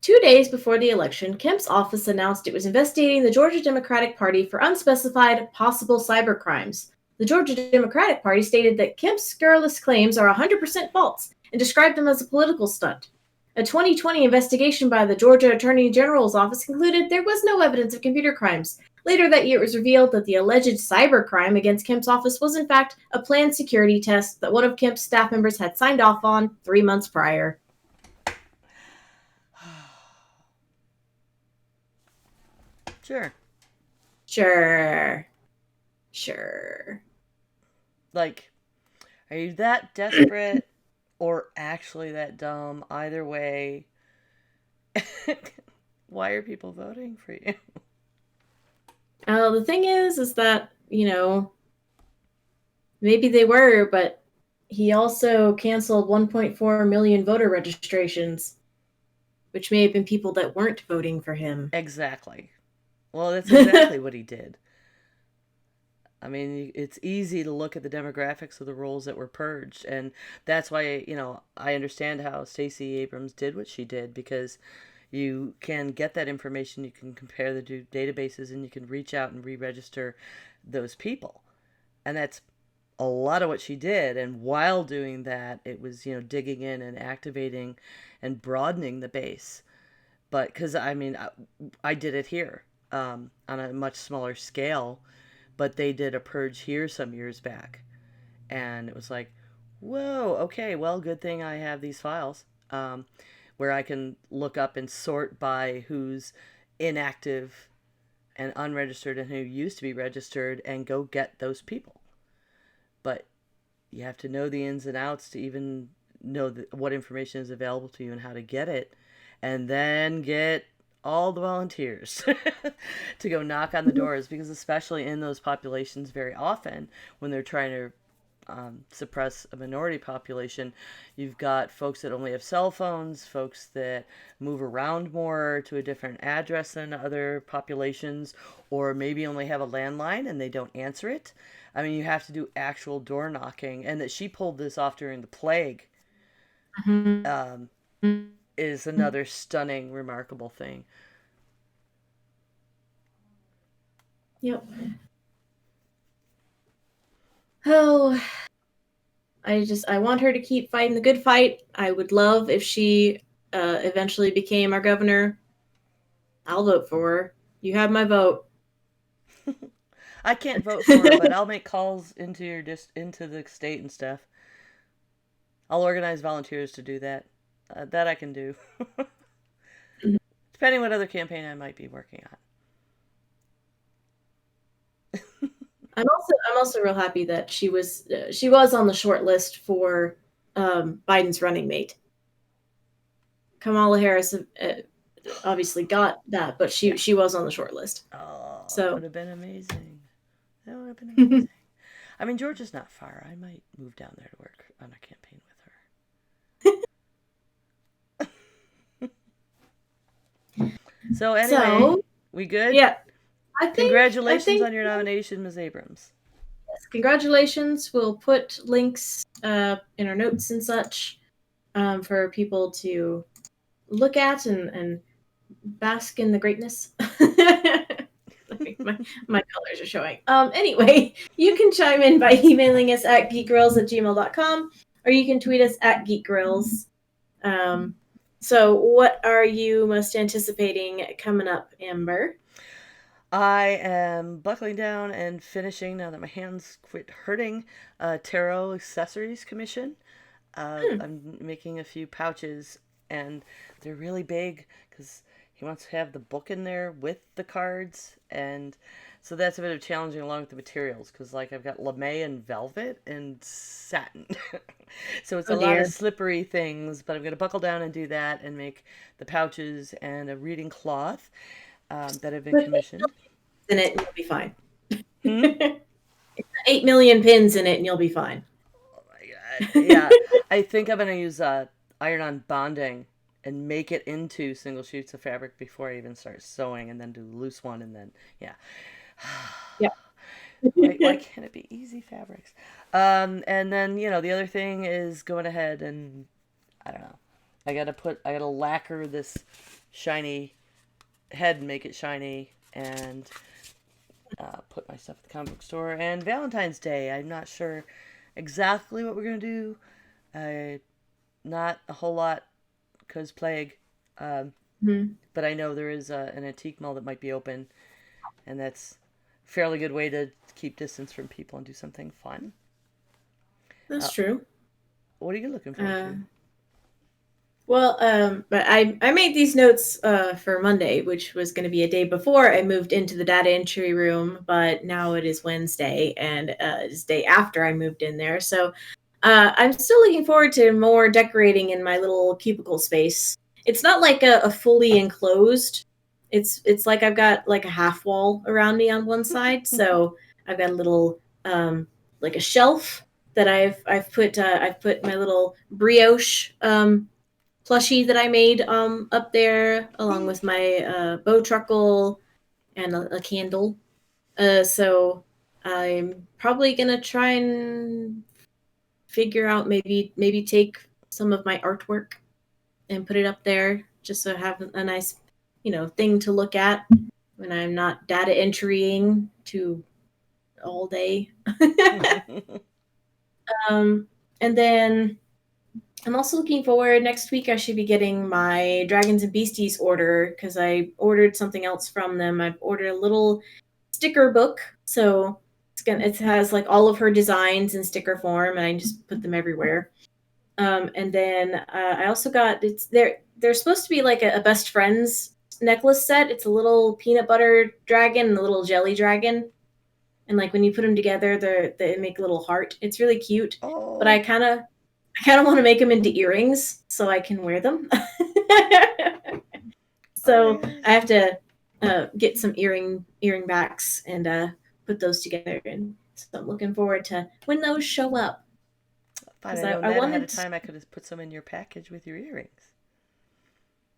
2 days before the election, Kemp's office announced it was investigating the Georgia Democratic Party for unspecified possible cyber crimes. The Georgia Democratic Party stated that Kemp's scurrilous claims are 100% false and described them as a political stunt. A 2020 investigation by the Georgia Attorney General's office concluded there was no evidence of computer crimes. Later that year, it was revealed that the alleged cybercrime against Kemp's office was, in fact, a planned security test that one of Kemp's staff members had signed off on 3 months prior. Sure. Sure. Like, are you that desperate or actually that dumb? Either way, why are people voting for you? The thing is that, maybe they were, but he also canceled 1.4 million voter registrations, which may have been people that weren't voting for him. Exactly. Well, that's exactly what he did. I mean, it's easy to look at the demographics of the rolls that were purged, and that's why, I understand how Stacey Abrams did what she did, because you can get that information, you can compare the two databases, and you can reach out and re-register those people. And that's a lot of what she did, and while doing that, it was, digging in and activating and broadening the base. But, because, I did it here on a much smaller scale, but they did a purge here some years back. And it was like, whoa, okay, well, good thing I have these files where I can look up and sort by who's inactive and unregistered and who used to be registered and go get those people. But you have to know the ins and outs to even know what information is available to you and how to get it, and then get all the volunteers to go knock on the doors, because especially in those populations, very often when they're trying to suppress a minority population, you've got folks that only have cell phones, folks that move around more to a different address than other populations, or maybe only have a landline and they don't answer it. I mean, you have to do actual door knocking, and that she pulled this off during the plague is another stunning, remarkable thing. Yep. Oh, I want her to keep fighting the good fight. I would love if she eventually became our governor. I'll vote for her. You have my vote. I can't vote for her, but I'll make calls into into the state and stuff. I'll organize volunteers to do that. That I can do. Depending what other campaign I might be working on. I'm also real happy that she was on the short list for Biden's running mate. Kamala Harris obviously got that, but she was on the short list. Oh, so that would have been amazing. That would have been amazing. I mean, Georgia's not far. I might move down there to work on a campaign with her. So anyway, we good? Yeah. Congratulations on your nomination, Ms. Abrams. Yes, congratulations. We'll put links in our notes and such for people to look at and bask in the greatness. my colors are showing. Anyway, you can chime in by emailing us at geekgrills@gmail.com, or you can tweet us at geekgrills. So what are you most anticipating coming up, Amber? I am buckling down and finishing, now that my hands quit hurting, tarot accessories commission. I'm making a few pouches, and they're really big because he wants to have the book in there with the cards, and so that's a bit of challenging along with the materials, because like I've got lame and velvet and satin. So it's a lot of slippery things, but I'm going to buckle down and do that and make the pouches and a reading cloth that have been commissioned. In it, and you'll be fine. 8 million pins in it, and you'll be fine. Oh my god! Yeah, I think I'm gonna use iron-on bonding and make it into single sheets of fabric before I even start sewing, and then do the loose one, and then yeah. Why can't it be easy fabrics? And then the other thing is going ahead and I don't know, I gotta lacquer this shiny head and make it shiny, and put my stuff at the comic book store. And Valentine's Day, I'm not sure exactly what we're gonna do. Not a whole lot because plague. But I know there is an antique mall that might be open, and that's a fairly good way to keep distance from people and do something fun. That's true. What are you looking forward to? Well, but I made these notes for Monday, which was going to be a day before I moved into the data entry room, but now it is Wednesday, and it's day after I moved in there. So I'm still looking forward to more decorating in my little cubicle space. It's not like a fully enclosed. It's like I've got like a half wall around me on one side, so I've got a little like a shelf that I've put my little brioche plushie that I made up there, along with my bow truckle and a candle. So I'm probably gonna try and figure out maybe take some of my artwork and put it up there just so I have a nice, thing to look at when I'm not data entrying to all day. And then I'm also looking forward next week. I should be getting my Dragons and Beasties order because I ordered something else from them. I've ordered a little sticker book, so it has like all of her designs in sticker form, and I just put them everywhere. And then I also got they're supposed to be like a best friends necklace set. It's a little peanut butter dragon and a little jelly dragon, and like when you put them together, they make a little heart. It's really cute. Oh. But I kind of want to make them into earrings so I can wear them. So I have to get some earring backs and put those together. And so I'm looking forward to when those show up. If I'd known that ahead of time, I could have put some in your package with your earrings.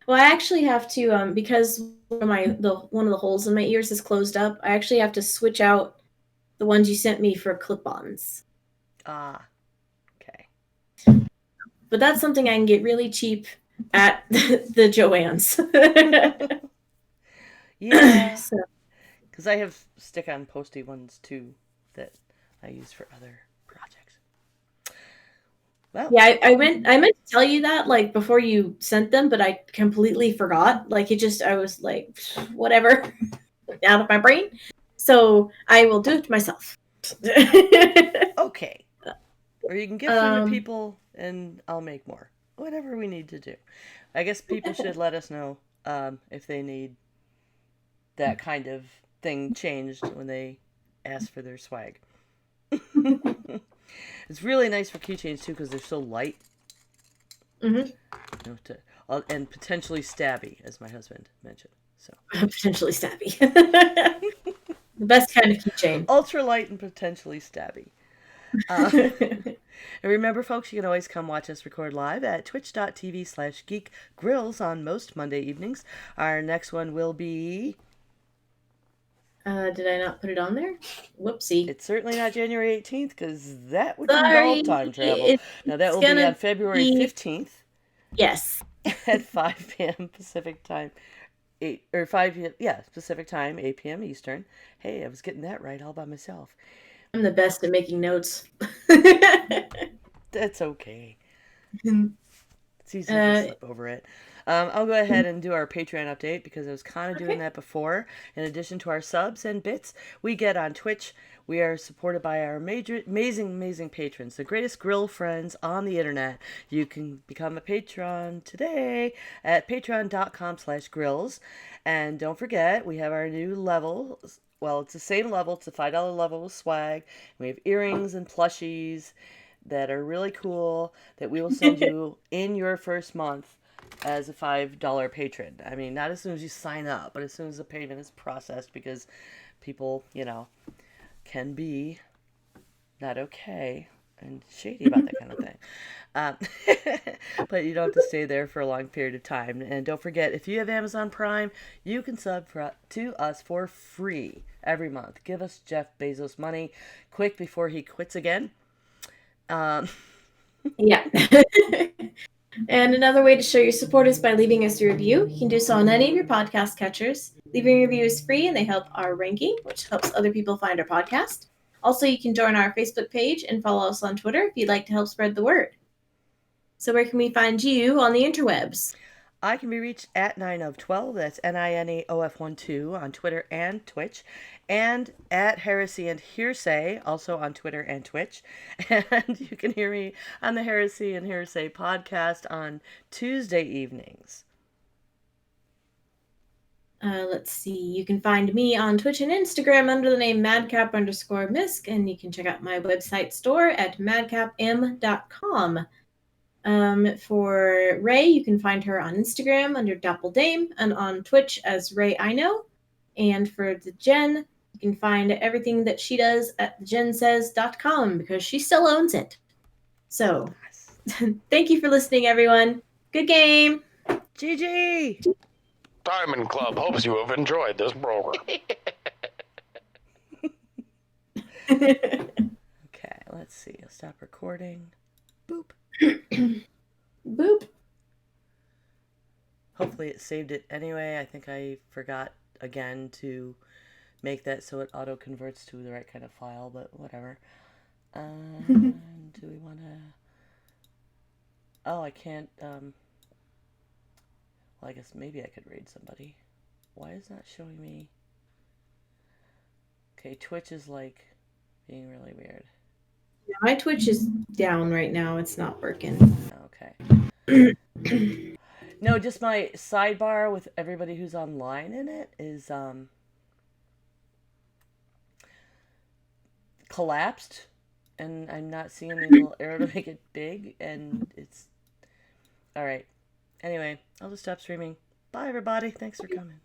Well, I actually have to because one of the holes in my ears is closed up. I actually have to switch out the ones you sent me for clip-ons. Ah, okay. But that's something I can get really cheap at the Joann's. Yeah. Because I have stick-on posty ones too that I use for other projects. Well, yeah, I meant to tell you that like before you sent them, but I completely forgot. Like I was like, whatever, out of my brain. So I will do it to myself. Okay. Or you can give some to people and I'll make more. Whatever we need to do. I guess people should let us know if they need that kind of thing changed when they ask for their swag. It's really nice for keychains too because they're so light. Mm-hmm. And potentially stabby, as my husband mentioned. So potentially stabby. The best kind of keychain. Ultra light and potentially stabby. And remember, folks, you can always come watch us record live at twitch.tv/geekgrills on most Monday evenings. Our next one will be... did I not put it on there? Whoopsie. It's certainly not January 18th because that would involve time travel. Now that will be on February 15th. Yes. At 5 p.m. Pacific time. Pacific time, 8 p.m. Eastern. Hey, I was getting that right all by myself. I'm the best at making notes. That's okay. It's easy to slip over it. I'll go ahead and do our Patreon update because I was kind of doing that before. In addition to our subs and bits we get on Twitch, we are supported by our amazing patrons, the greatest grill friends on the internet. You can become a patron today at patreon.com/grills. And don't forget, we have our new level. Well, it's the same level. It's a $5 level with swag. We have earrings and plushies that are really cool that we will send you in your first month as a $5 patron. I mean, not as soon as you sign up, but as soon as the payment is processed, because people, can be not okay and shady about that kind of thing. But you don't have to stay there for a long period of time. And don't forget, if you have Amazon Prime, you can sub to us for free every month. Give us Jeff Bezos money quick before he quits again. Yeah. And another way to show your support is by leaving us a review. You can do so on any of your podcast catchers. Leaving a review is free and they help our ranking, which helps other people find our podcast. Also, you can join our Facebook page and follow us on Twitter if you'd like to help spread the word. So where can we find you on the interwebs? I can be reached at 9 of 12, that's NINAOF12 on Twitter and Twitch, and at Heresy and Hearsay, also on Twitter and Twitch. And you can hear me on the Heresy and Hearsay podcast on Tuesday evenings. Let's see. You can find me on Twitch and Instagram under the name madcap_misc, and you can check out my website store at madcapm.com. For Ray, you can find her on Instagram under Doppeldame and on Twitch as Ray I Know. And for the Jen, you can find everything that she does at thejensays.com because she still owns it. So, thank you for listening, everyone. Good game. GG! Diamond Club hopes you have enjoyed this program. Okay, let's see. I'll stop recording. Boop. Boop. Hopefully it saved it anyway. I think I forgot again to make that so it auto converts to the right kind of file, but whatever. Do we want to... Oh, I can't... Well, I guess maybe I could raid somebody. Why is that showing me... Okay, Twitch is like being really weird. My Twitch is down right now. It's not working. Okay. No, just my sidebar with everybody who's online in it is collapsed, and I'm not seeing the little arrow to make it big, and it's... Alright. Anyway, I'll just stop streaming. Bye, everybody. Thanks for coming.